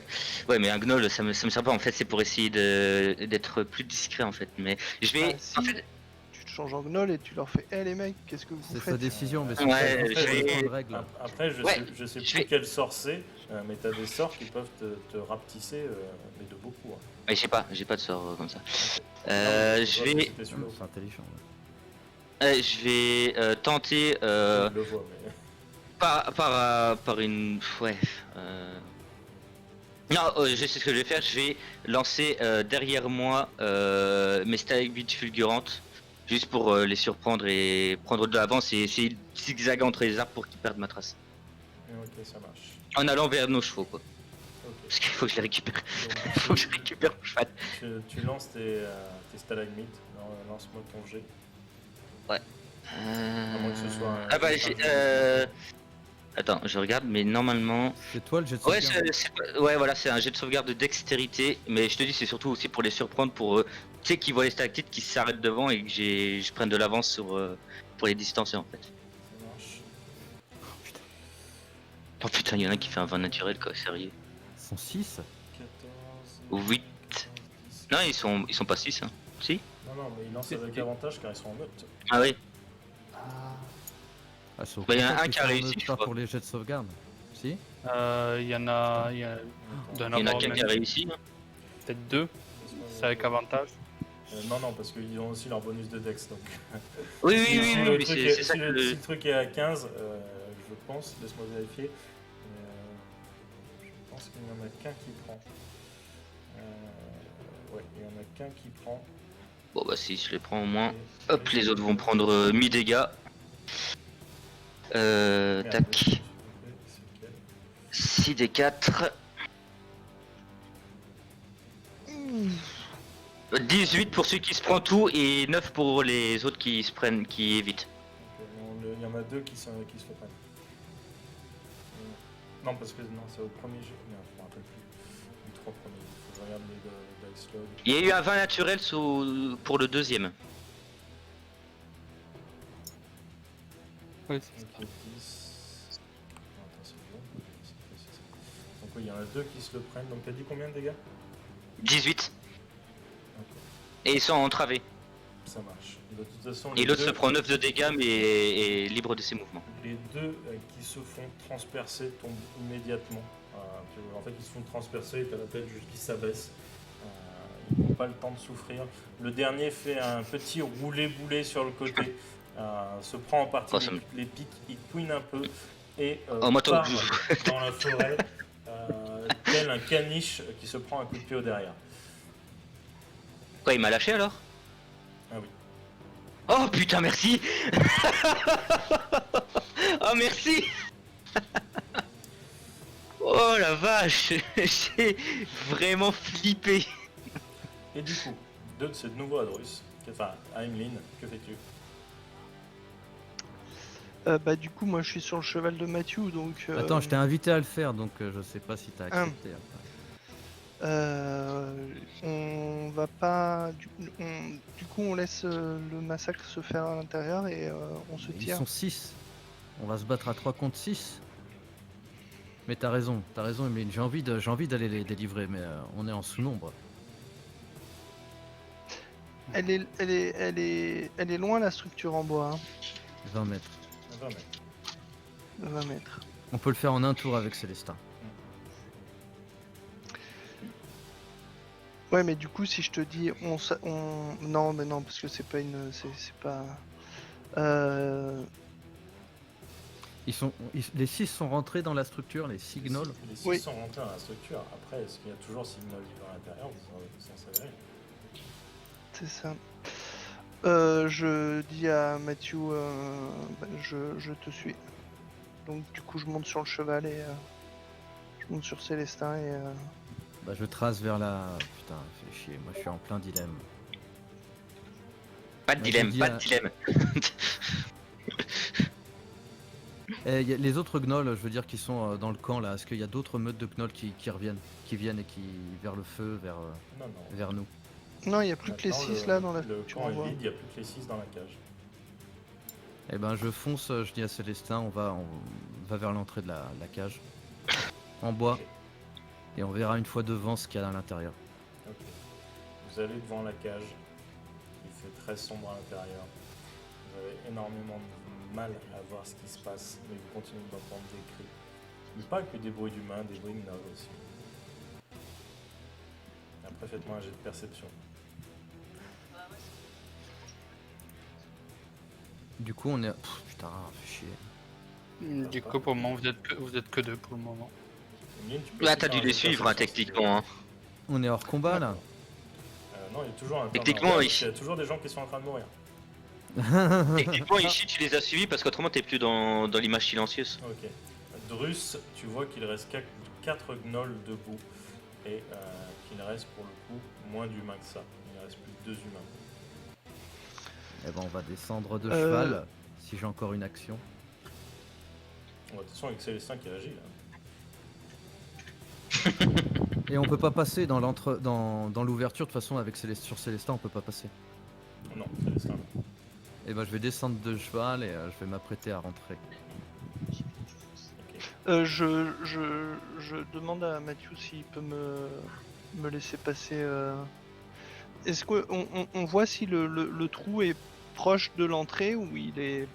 Ouais, mais un gnoll, ça me sert pas. En fait, c'est pour essayer d'être plus discret, en fait. Mais je vais. Ah, si. En fait, Tu te changes en gnoll et tu leur fais les mecs, qu'est-ce que vous C'est sa faites décision, mais c'est Ouais, pas je ça vais- dépend de règles. Après, je Ouais, sais je plus vais- quel sort c'est, mais t'as des sorts qui peuvent te rapetisser, mais de beaucoup. Hein. ouais, j'ai pas de sort comme ça. Non, mais Je vois vais, que c'était celui-là. C'est intelligent. Ouais. je vais tenter Je le vois, mais... par une. Ouais. Non, je sais ce que je vais faire. Je vais lancer derrière moi mes stalagmites fulgurantes, juste pour les surprendre et prendre de l'avance et essayer de zigzaguer entre les arbres pour qu'ils perdent ma trace. Ok, ça marche. En allant vers nos chevaux, quoi. Ok. Parce qu'il faut que je les récupère. Donc, Faut que je récupère mon cheval. tu lances tes stalagmites. Lance-moi ton jet. À moins que ce soit un- Ah bah j'ai. Attends, je regarde, mais normalement. C'est toi le jet de Ouais, sauvegarde. ouais, voilà, c'est un jet de sauvegarde de dextérité, mais je te dis, c'est surtout aussi pour les surprendre, pour tu sais, qu'ils voient les stalactites, qui s'arrêtent devant et que je prenne de l'avance sur pour les distancer en fait. Ça marche. Oh putain, il y en a qui fait un vin naturel, quoi, sérieux. Ils sont 6. 14... 8. 10. Non, ils sont pas 6, hein. Si? Non, mais ils lancent avec avantage car ils sont en meute. Ah oui. Ah, c'est au Bah, y en a contraire un qu'ils qui a sont en réussi, meute, je pas crois. pour les jets de sauvegarde. Si. Il y en a. Il y en a qu'un qui a réussi. Hein. Peut-être deux, c'est avec avantage. Non, parce qu'ils ont aussi leur bonus de dex. Donc. Oui, Si- oui, si oui, le oui, truc c'est est- c'est ça si que le, le. si le truc est à 15, je pense, laisse-moi vérifier. Je pense qu'il n'y en a qu'un qui prend. Ouais, il n'y en a qu'un qui prend. Bon, bah, si je les prends au moins. Et- Hop, les autres vont prendre mi-dégâts. Merde, Tac. c'est lequel 6 des 4. 18 pour ceux qui se prennent tout et 9 pour les autres qui se prennent, qui évitent. Il y en a deux qui se le prennent. Non, parce que non, c'est au premier jeu. Merde, je me rappelle plus. Les trois premiers. Faut que je regarde les dice log. Il y a eu un vin naturel pour le deuxième. Oui, Ok, 10. Attends, c'est bon. C'est ça. Donc, oui, il y en a deux qui se le prennent. Donc, t'as dit combien de dégâts 18. Ok, Et ils sont entravés. ça marche. De toute façon, Et les l'autre deux- se prend 9 de dégâts mais est libre de ses mouvements. Les deux qui se font transpercer tombent immédiatement. En fait, ils se font transpercer et t'as la tête juste qui s'abaisse. Ils n'ont pas le temps de souffrir. Le dernier fait un petit roulé-boulé sur le côté. Se prend en partie Oh, ça me- les pics, il couine un peu et Oh, moi, part toi, dans la forêt tel un caniche qui se prend un coup de pied au derrière. Quoi, il m'a lâché alors? Ah oui. Oh putain, merci. Oh merci. Oh la vache. J'ai vraiment flippé. Et du coup, c'est de nouveau à Drus. Enfin, à Emeline, que fais-tu? Bah du coup moi je suis sur le cheval de Mathieu donc... Attends, je t'ai invité à le faire, donc je sais pas si t'as accepté. On va pas... Du coup on laisse le massacre se faire à l'intérieur et on se Ils tire. sont 6. On va se battre à 3 contre 6. Mais t'as raison, Emeline. J'ai envie d'aller les délivrer, mais on est en sous-nombre. Elle est loin la structure en bois, hein. 20 mètres. 20 mètres. 20 mètres. On peut le faire en un tour avec Célestin. Ouais, mais du coup, si je te dis, non, mais non, parce que c'est pas une, c'est pas. Les 6 sont rentrés dans la structure, les 6 gnolls. Les 6 Oui. sont rentrés dans la structure. Après, est-ce qu'il y a toujours 6 gnolls vivants à l'intérieur? Vous en savez rien. C'est ça. Je dis à Mathieu, je te suis. Donc du coup, je monte sur le cheval et je monte sur Célestin et Bah, je trace vers la. Putain, fais chier, moi je suis en plein dilemme. Pas de Ouais, dilemme, j'ai dit pas à- de dilemme. Y a les autres gnolls, je veux dire, qui sont dans le camp là, est-ce qu'il y a d'autres meutes de gnolls qui viennent et qui vers le feu, Non, non. vers nous? non, il y a plus que les Maintenant, 6 là dans la Le structure camp en est bois. vide, il n'y a plus que les 6 dans la cage. Eh ben je fonce, je dis à Célestin, on va vers l'entrée de la cage. En bois. Ok. Et on verra une fois devant ce qu'il y a à l'intérieur. Ok. Vous allez devant la cage. Il fait très sombre à l'intérieur. Vous avez énormément de mal à voir ce qui se passe, mais vous continuez d'entendre des cris. Mais pas que des bruits d'humains, des bruits de gnolls aussi. Après, faites-moi un jet de perception. Du coup on est. Putain, fais chier. Du coup, pour le moment, vous êtes que deux pour le moment. Emeline, tu peux Là, aussi t'as faire dû un les jet de suivre, hein, perception, si tu veux. techniquement. Hein. On est hors combat là. Non, il y a toujours un Techniquement, il il- y a toujours des gens qui sont en train de mourir. Techniquement, ici, tu les as suivis parce qu'autrement, t'es plus dans l'image silencieuse. Ok. Drus, tu vois qu'il reste 4 gnolls debout et qu'il reste pour le coup moins d'humains que ça. Il ne reste plus que 2 humains. Eh ben on va descendre de Euh, cheval, si j'ai encore une action. Bon, de toute façon, avec Célestin qui agit là. Et on peut pas passer dans l'ouverture, de toute façon avec sur Célestin on peut pas passer. Non, Célestin. non. Et ben je vais descendre de cheval et je vais m'apprêter à rentrer. Ok. Je demande à Mathieu s'il peut me laisser passer. Est-ce qu'on voit si le trou est proche de l'entrée ou il est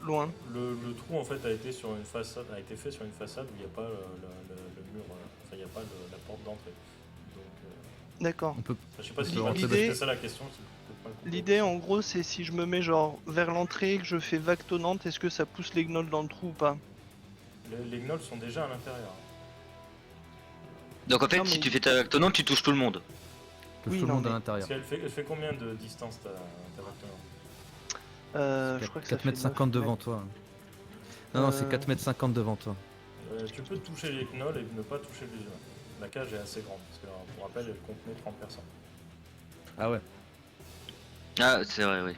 loin? Le trou en fait a été sur une façade, a été fait sur une façade où il n'y a pas le mur, enfin il n'y a pas la porte d'entrée. Donc, D'accord. On peut. je sais pas si peut c'est rentrer ça la question. c'est peut-être pas le comprendre. L'idée en gros c'est si je me mets genre vers l'entrée, que je fais vague tonnante, est-ce que ça pousse les gnolls dans le trou ou pas? Les gnolls sont déjà à l'intérieur. Donc en fait, Non, si mais- tu fais ta tenante, tu touches tout le monde. Touche Oui, tout le non, monde à mais- l'intérieur. Parce qu'elle fait combien de distance ta vecteur? Je crois que ça 4 fait mètres 50 9 devant mètres. toi. Non, non, c'est Euh, 4 mètres 50 devant toi. Tu peux toucher les gnolls et ne pas toucher les humains. La cage est assez grande, parce que pour rappel, elle contenait 30 personnes. Ah ouais. Ah, c'est vrai, oui.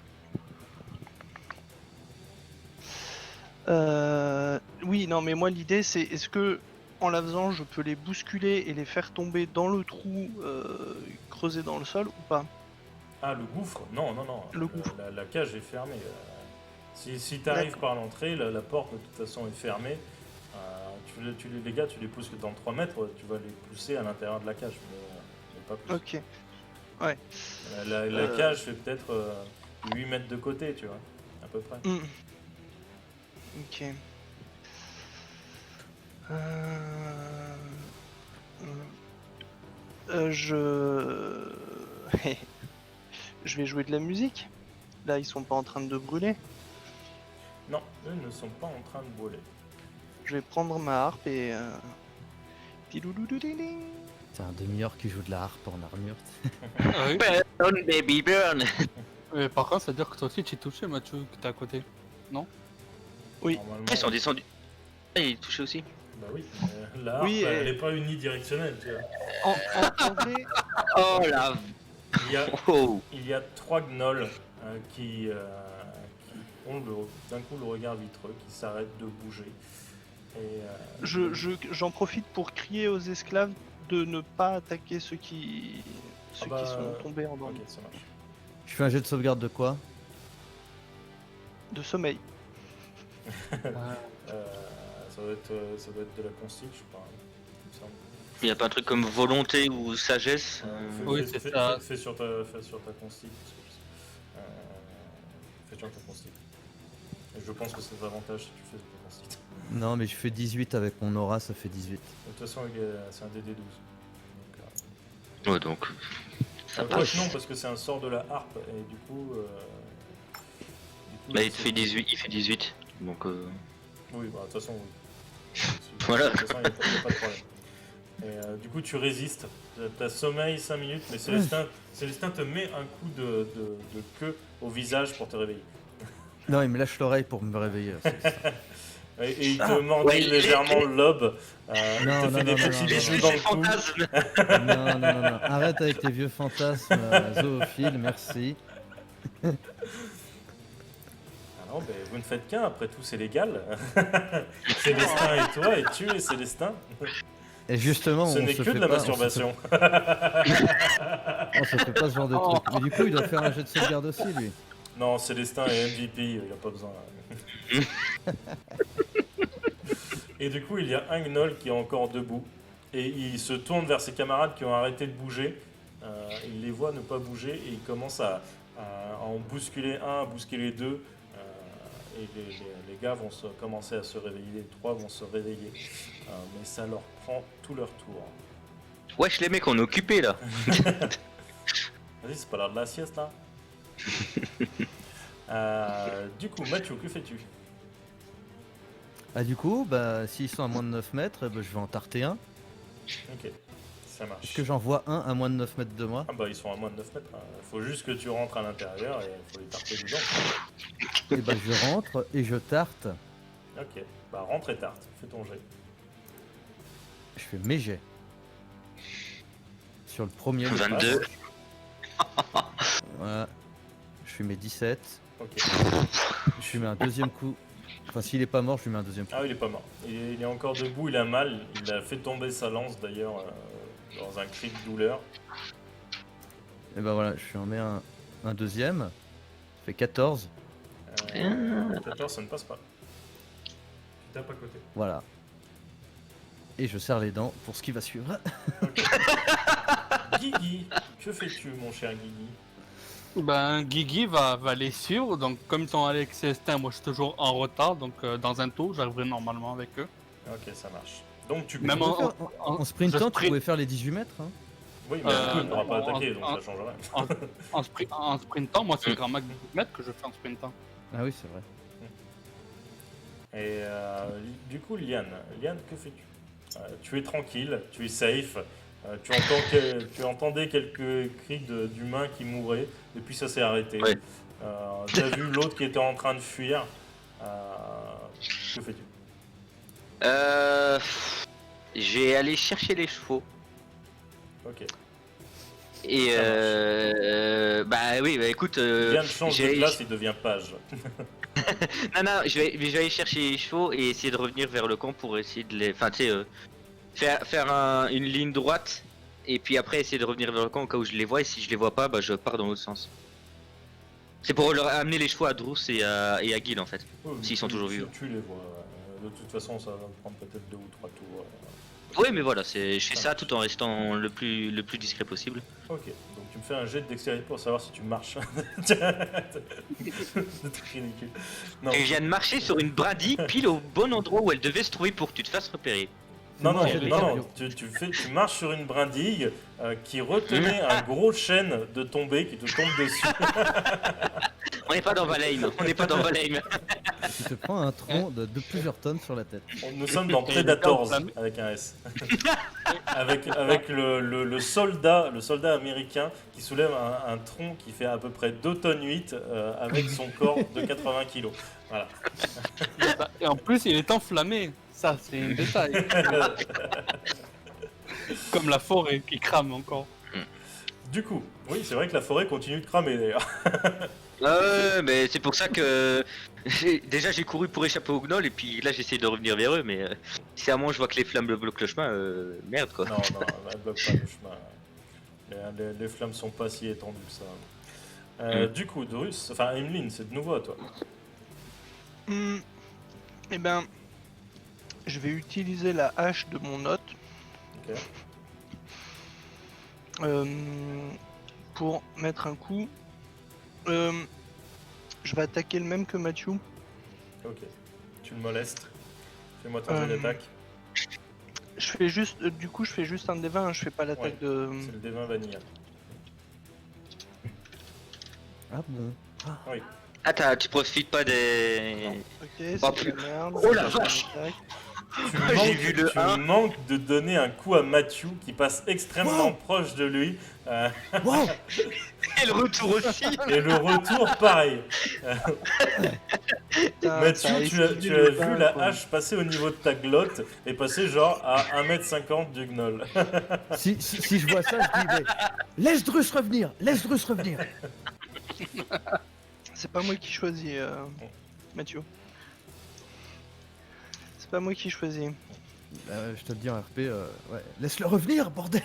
Oui, non, mais moi l'idée c'est est-ce que en la faisant je peux les bousculer et les faire tomber dans le trou creusé dans le sol ou pas? Ah, le gouffre? Non, non, non. Le gouffre. La cage est fermée. Si tu arrives par l'entrée, la porte de toute façon est fermée. Les gars, tu les pousses que dans 3 mètres, tu vas les pousser à l'intérieur de la cage, mais pas plus. Ok. La cage fait peut-être 8 mètres de côté, tu vois, à peu près. Hmm. Ok. Je... je vais jouer de la musique. Là, ils sont pas en train de brûler. Non, eux ne sont pas en train de brûler. Je vais prendre ma harpe et... Tilouloulouliling. C'est un demi-heure qui joue de la harpe en armure. Ah oui. Burn, baby, burn. Mais par contre, ça veut dire que toi aussi tu es touché, Mathieu, que t'es à côté. Oui. Normalement, Ils sont descendus. Ah, il est touché aussi. Bah oui, la harpe, Oui, elle n'est pas unidirectionnelle, tu vois. En vrai, Oh la... Oh. Il y a 3 gnolls qui ont d'un coup le regard vitreux, qui s'arrêtent de bouger. Et, j'en profite pour crier aux esclaves de ne pas attaquer ceux qui sont tombés en Ok, danger ça marche. Je fais un jet de sauvegarde de quoi? de sommeil. Ça doit être de la consigne, je crois. Il me semble. Il n'y a pas un truc comme volonté ou sagesse Oui, c'est ça. Fais sur ta consti. Fais sur ta consti. Et je pense que c'est l'avantage si tu fais sur ta consti. Non, mais je fais 18 avec mon aura, ça fait 18. De toute façon, c'est un DD12. Donc, Ouais, donc. Ça quoique passe. non, parce que c'est un sort de la harpe, et du coup... Bah, il te fait 18, il fait 18. Donc. Oui, bah, de toute façon, oui. Voilà. De toute façon, il n'y a pas de problème. Et du coup, tu résistes. T'as sommeil 5 minutes, mais Célestin te met un coup de queue au visage pour te réveiller. Non, il me lâche l'oreille pour me réveiller. Et il te mordit ouais, légèrement le lobe. Non, Il te non, fait des non, petits non, bisous Les dans le effets cou. fantasmes. Non. Arrête avec tes vieux fantasmes zoophiles, merci. Ah non, ben, vous ne faites qu'un, après tout, c'est légal. Célestin et toi, et tu et Célestin. Et justement, Ce on n'est se que fait de la pas- masturbation. On se fait pas ce genre de truc. Mais du coup, il doit faire un jet de sauvegarde aussi, lui. Non, Célestin est MVP, il n'y a pas besoin. Et du coup, il y a un gnoll qui est encore debout. Et il se tourne vers ses camarades qui ont arrêté de bouger. Il les voit ne pas bouger et il commence à en bousculer un, à bousculer deux. Et les gars vont commencer à se réveiller, les trois vont se réveiller. Mais ça leur prend tout leur tour. Wesh, les mecs, on est occupés là. Vas-y, c'est pas l'heure de la sieste là. Du coup, Mathieu, que fais-tu? Ah, du coup, bah, s'ils sont à moins de 9 mètres, bah, je vais en tarter un. Ok, ça marche. Est-ce que j'en vois un à moins de 9 mètres de moi? Ah bah ils sont à moins de 9 mètres. Faut juste que tu rentres à l'intérieur et il faut les tarter dedans. Et bah, je rentre et je tarte. Ok, bah rentre et tarte, fais ton jet. Je fais mes jets. Sur le premier, je 22. passe. Voilà. Je fais mes 17. Ok. Je lui mets un deuxième coup. Enfin, s'il est pas mort, je lui mets un deuxième coup. Ah, il est pas mort. Il est encore debout, il a mal. Il a fait tomber sa lance d'ailleurs dans un cri de douleur. Et bah voilà, je lui en mets un deuxième. Ça fait 14. 14, ça ne passe pas. Tu tapes à côté. Voilà. Et je serre les dents pour ce qui va suivre. Guigui, que fais-tu mon cher Guigui? Ben, Guigui va les suivre, donc comme ils sont allés avec Célestin, moi je suis toujours en retard, donc dans un tour, j'arriverai normalement avec eux. Ok, ça marche. Donc tu Même peux... En sprintant, je tu sprint. pouvais faire les 18 mètres. Hein. Oui, mais il ne pourra pas en- attaquer, donc en- ça change rien. En sprintant, moi c'est le grand max de 10 mètres que je fais en sprintant. Ah oui, c'est vrai. Et du coup, Liane, que fais-tu? Tu es tranquille, tu es safe, tu entendais quelques cris d'humains qui mouraient, et puis ça s'est arrêté. Ouais. Tu as vu l'autre qui était en train de fuir. Que fais-tu? Je vais aller chercher les chevaux. Ok. Et Ça bah oui, bah écoute, Liane change de j'ai- place, il devient page. non, je vais aller chercher les chevaux et essayer de revenir vers le camp pour essayer de les. Enfin, tu sais, faire une ligne droite et puis après essayer de revenir vers le camp au cas où je les vois. Et si je les vois pas, bah je pars dans l'autre sens. C'est pour leur amener les chevaux à Drous et à Gil en fait. Oui, S'ils sont toujours vivants. Tu les vois. De toute façon, ça va prendre peut-être 2 ou 3 tours. Oui, mais voilà, je fais ça tout en restant le plus discret possible. Ok, donc tu me fais un jet de dextérité pour savoir si tu marches. C'est très ridicule. Non, Et je viens de marcher sur une brindille pile au bon endroit où elle devait se trouver pour que tu te fasses repérer. non, moi, non, j'ai des non, cardio. tu marches sur une brindille qui retenait un gros chêne de tomber qui te tombe dessus. On n'est pas dans Valheim, on n'est pas dans Valheim. Tu te prends un tronc de plusieurs tonnes sur la tête. Nous sommes dans Predators avec un S. avec le soldat américain qui soulève un tronc qui fait à peu près 2 tonnes 8 avec son corps de 80 kilos. Voilà. Et en plus, il est enflammé, ça c'est un détail. Comme la forêt qui crame encore. Du coup, oui, c'est vrai que la forêt continue de cramer d'ailleurs. Mais c'est pour ça que déjà j'ai couru pour échapper aux gnolls et puis là j'essaie de revenir vers eux, mais si à moi je vois que les flammes bloquent le chemin, merde quoi. Non, elle bloque pas le chemin. Les flammes sont pas si étendues que ça. Du coup, Drus, enfin Emeline, c'est de nouveau à toi. Eh ben, je vais utiliser la hache de mon hôte Ok. pour mettre un coup. Je vais attaquer le même que Mathieu. Ok. Tu le molestes. Fais-moi ton jet Euh, d'attaque. Je fais juste, du coup, je fais juste un des 20, hein, je fais pas l'attaque de. C'est le D20 vanilla. Ah bon. Oui. Ah, tu profites pas des. Ok, c'est Oh, de la merde. oh la Je fais vache. une attaque. J'ai vu le tu 1. manques de donner un coup à Mathieu qui passe extrêmement Wow. proche de lui. Wow. Et le retour aussi. Et le retour, pareil. Putain, Mathieu, ça a tu as esquivé le vu pain, la quoi. hache passer au niveau de ta glotte et passer genre à 1m50 du gnoll. Si je vois ça, je dis mais, laisse Drus revenir, laisse Drus revenir. C'est pas moi qui choisis, Mathieu. C'est pas moi qui choisis. Je te le dis en RP, ouais. Laisse-le revenir, bordel.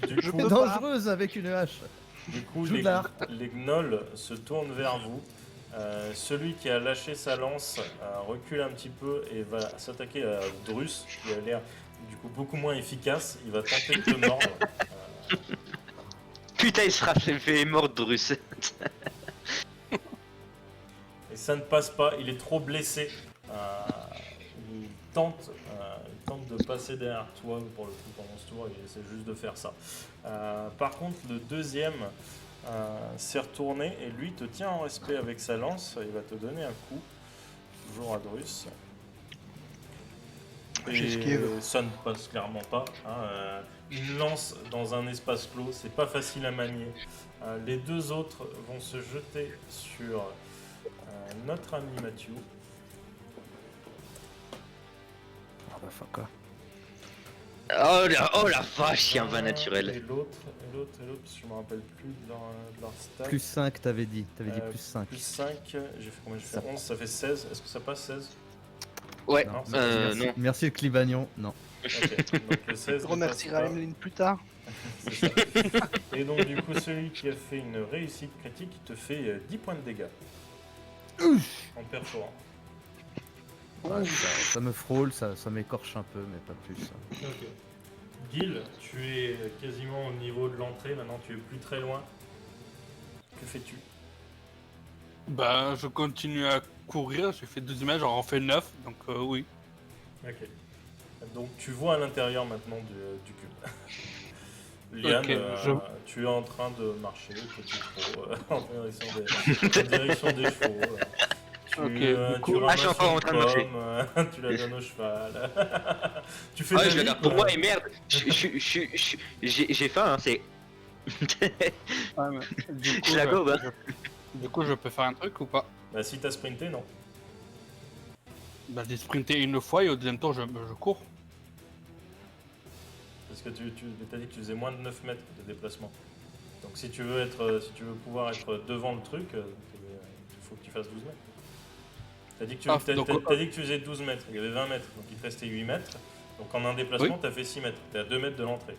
Du Je coup, peux C'est pas. dangereuse avec une hache. Joue de l'art. les gnolls se tournent vers vous. Celui qui a lâché sa lance recule un petit peu et va s'attaquer à Drus, qui a l'air du coup beaucoup moins efficace. Il va tenter de te mordre. Putain, il sera fait mort Drus. Et ça ne passe pas, il est trop blessé. Il tente de passer derrière toi pour le coup pendant ce tour, il essaie juste de faire ça. Par contre, le deuxième s'est retourné et lui te tient en respect avec sa lance, il va te donner un coup, toujours à Drus. J'esquive. Et ça ne passe clairement pas. Une lance dans un espace clos, c'est pas facile à manier. Les deux autres vont se jeter sur notre ami Mathieu. Ah bah fuck quoi. Oh la vache, il y a un vin naturel. Et l'autre, parce que je me rappelle plus de leur stat. Plus 5 t'avais dit plus 5. Plus 5, j'ai fait combien? J'ai Ça fait 11, ça fait 16. Est-ce que ça passe 16? Ouais, Non, merci, non. merci le clivagnon, non. Ok, donc le 16 Je ne remercierai passe Emeline plus tard. pas, c'est ça. Et donc du coup, celui qui a fait une réussite critique, il te fait 10 points de dégâts. En perforant. Ouais, ça me frôle, ça m'écorche un peu, mais pas plus. Ok. Gil, tu es quasiment au niveau de l'entrée, maintenant tu es plus très loin. Que fais-tu? Bah, je continue à courir, j'ai fait 12 mètres, j'en refais 9, donc oui. Ok. Donc tu vois à l'intérieur maintenant du cube. Liane, Ok, tu es en train de marcher petit trot en direction des chevaux. Tu, Ok, du coup- tu ramasses je suis encore en train de marcher. une pomme, tu la donnes au cheval. Tu fais Ah ta ouais, je vie, la garde quoi. pour moi et merde. J'ai faim, hein, c'est. Ouais, mais du coup, Je la gobe, hein. du coup, je peux faire un truc ou pas? Bah si t'as sprinté, non. Bah, j'ai sprinté une fois et au deuxième tour, je cours. Parce que tu t'as dit que tu faisais moins de 9 mètres de déplacement. Donc si tu veux pouvoir être devant le truc, il faut que tu fasses 12 mètres. T'as dit que t'as dit que tu faisais 12 mètres, il y avait 20 mètres, donc il te restait 8 mètres. Donc en un déplacement, t'as fait 6 mètres. T'es à 2 mètres de l'entrée.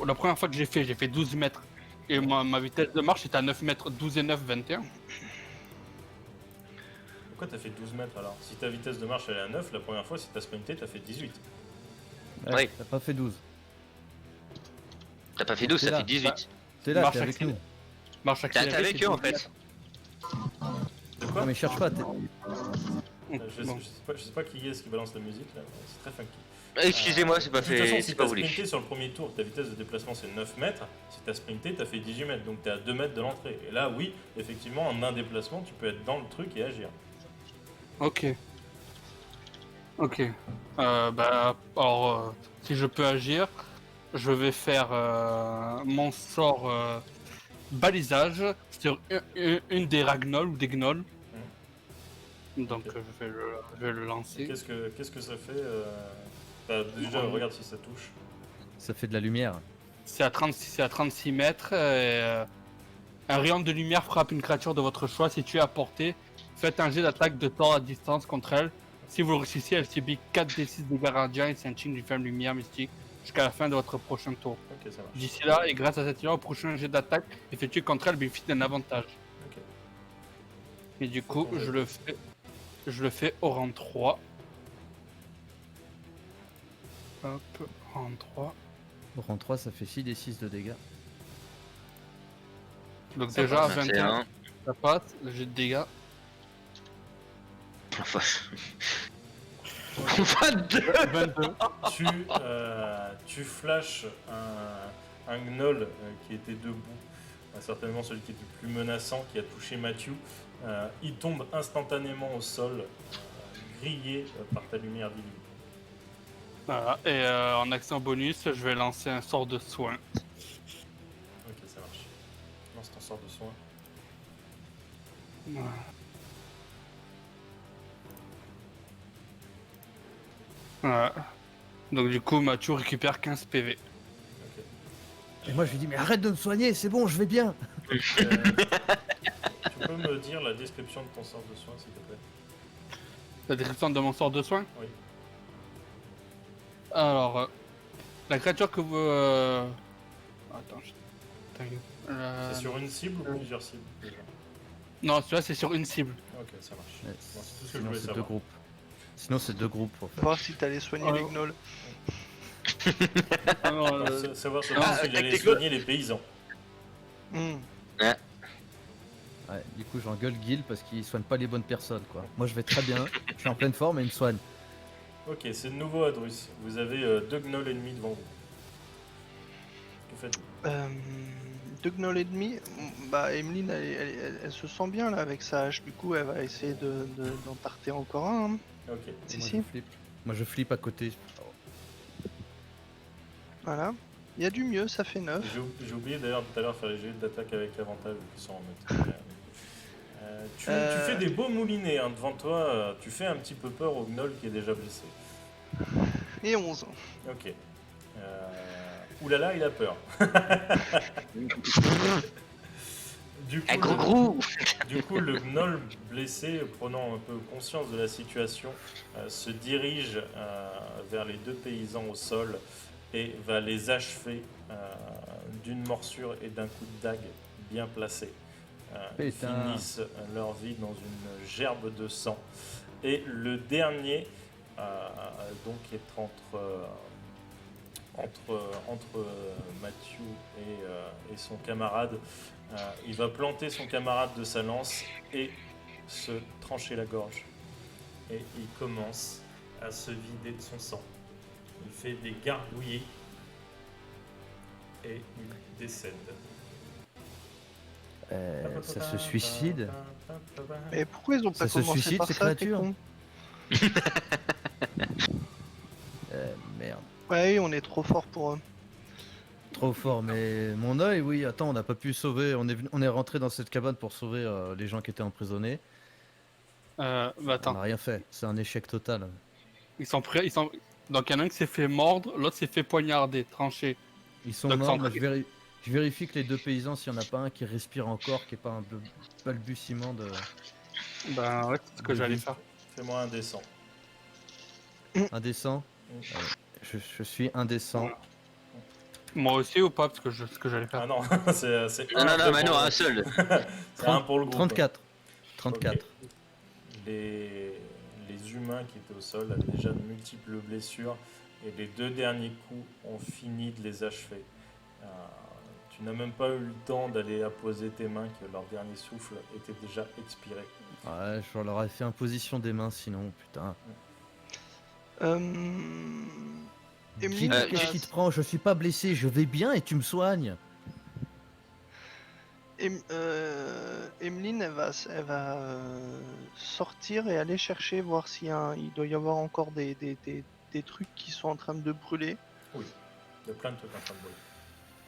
La première fois que j'ai fait 12 mètres. Et ma vitesse de marche était à 9 mètres, 12 et 9, 21. Pourquoi t'as fait 12 mètres alors? Si ta vitesse de marche elle est à 9, la première fois, si t'as sprinté, t'as fait 18. Ouais. T'as pas fait 12. T'as pas fait 12, C'est ça là. fait 18. T'es là, Marche t'es avec accélérée. nous. Marche T'es accélérée. avec c'est eux en 12 fait. mètres. De quoi? Non mais cherche pas, Bon. Je sais pas qui est-ce qui balance la musique là, c'est très funky. Excusez-moi, c'est pas De toute façon, fait. si C'est pas t'as voulu. sprinté sur le premier tour, ta vitesse de déplacement c'est 9 mètres. Si t'as sprinté, t'as fait 18 mètres, donc t'es à 2 mètres de l'entrée. Et là, oui, effectivement, en un déplacement, tu peux être dans le truc et agir. Ok. Ok. Bah, alors, si je peux agir, je vais faire mon sort balisage sur une des ragnols ou des gnolls. Donc, Ok. je vais le lancer. Qu'est-ce que ça fait déjà, regarde si ça touche. ça fait de la lumière. C'est à 36 mètres. Un rayon de lumière frappe une créature de votre choix située à portée. Faites un jet d'attaque de tort à distance contre elle. Si vous le réussissez, elle subit 4d6 dégâts radiants et s'intime d'une faible lumière mystique jusqu'à la fin de votre prochain tour. Ok, ça marche. D'ici là, et grâce à cette tireur, au prochain jet d'attaque effectué contre elle bénéficie d'un avantage. Ok. Et du coup, je le fais au rang 3. Hop, rang 3. Rang 3, ça fait 6 des 6 de dégâts. Donc Ça déjà, passe. 21, ça passe, j'ai de dégâts. Enfin, 22. 22. Tu flashes un gnoll qui était debout, certainement celui qui était le plus menaçant, qui a touché Matthew. Il tombe instantanément au sol, grillé par ta lumière divine. Voilà. Et en action bonus, je vais lancer un sort de soin. Ok, ça marche. Lance ton sort de soin. Voilà. Donc du coup, Mathieu récupère 15 PV. Ok. Et moi je lui dis mais arrête de me soigner, c'est bon, je vais bien. Tu peux me dire la description de ton sort de soin, s'il te plaît? La description de mon sort de soin. Oui. Alors, la créature que vous... Attends, C'est sur une cible ou plusieurs cibles déjà? Non, celui-là c'est sur une cible. Ok, ça marche. Ouais, Bon, c'est tout ce que je sinon voulais c'est savoir. 2 groupes. Sinon c'est 2 groupes en fait. Voir si t'allais soigner les gnolls. Ah non, Non, savoir Ah, s'il allait soigner les paysans. Hmm. Ouais, du coup j'engueule Gil parce qu'il soigne pas les bonnes personnes quoi. Moi je vais très bien, je suis en pleine forme et il me soigne. Ok, c'est de nouveau Adrus. Vous avez 2 gnolls ennemis devant vous. Que faites-vous? Deux gnolls et demi. Bah, Emeline, elle se sent bien là avec sa hache. Du coup, elle va essayer d'en tarter encore un. Hein. Ok. Si, Moi si. je flippe. Moi je flippe à côté. Voilà. Il y a du mieux, ça fait 9. J'ai oublié d'ailleurs tout à l'heure de faire les jets d'attaque avec avantage vu qu'ils sont en mode. Tu fais des beaux moulinets hein, devant toi. Tu fais un petit peu peur au gnoll qui est déjà blessé. Et 11. Ok. Oulala, il a peur. Du Un coup, gros. Du coup, le gnoll blessé, prenant un peu conscience de la situation, se dirige vers les 2 paysans au sol et va les achever d'une morsure et d'un coup de dague bien placé. Ils Putain. finissent leur vie dans une gerbe de sang. Et le dernier, donc, est entre Matthew et son camarade. Il va planter son camarade de sa lance et se trancher la gorge. Et il commence à se vider de son sang. Il fait des gargouillis et il décède. Ça se suicide. Mais pourquoi ils ont pas Ça se commencé suicide, par ces ça, t'es créatures con? Merde. Ouais, oui, on est trop fort pour eux. Trop fort, mais mon œil, oui, attends, on n'a pas pu sauver, on est rentré dans cette cabane pour sauver les gens qui étaient emprisonnés. bah On attends, n'a rien fait, c'est un échec total. ils sont prêts, Donc il y en a un qui s'est fait mordre, l'autre s'est fait poignarder, trancher. Ils sont Donc, morts, sans- moi je vérifie que les 2 paysans, s'il n'y en a pas un qui respire encore, qui n'est pas un balbutiement de... Ben ouais, c'est ce que De j'allais vie. faire. Fais-moi un dessin. Indécent. Je suis indécent. Voilà. Moi aussi ou pas, parce que ce que j'allais Ah faire. non, c'est Non, un non, pour mais non, le- un seul. C'est un pour le groupe. 34. 34. Ok. Les humains qui étaient au sol avaient déjà de multiples blessures et les 2 derniers coups ont fini de les achever. Tu n'as même pas eu le temps d'aller apposer tes mains que leur dernier souffle était déjà expiré. Ouais, je leur ai fait imposition des mains sinon, putain. Emeline, Qu'est-ce qui te prend? Je suis pas blessé, je vais bien et tu me soignes. Emeline, elle va sortir et aller chercher, voir s'il il doit y avoir encore des trucs qui sont en train de brûler. Oui, il y a plein de trucs en train de brûler.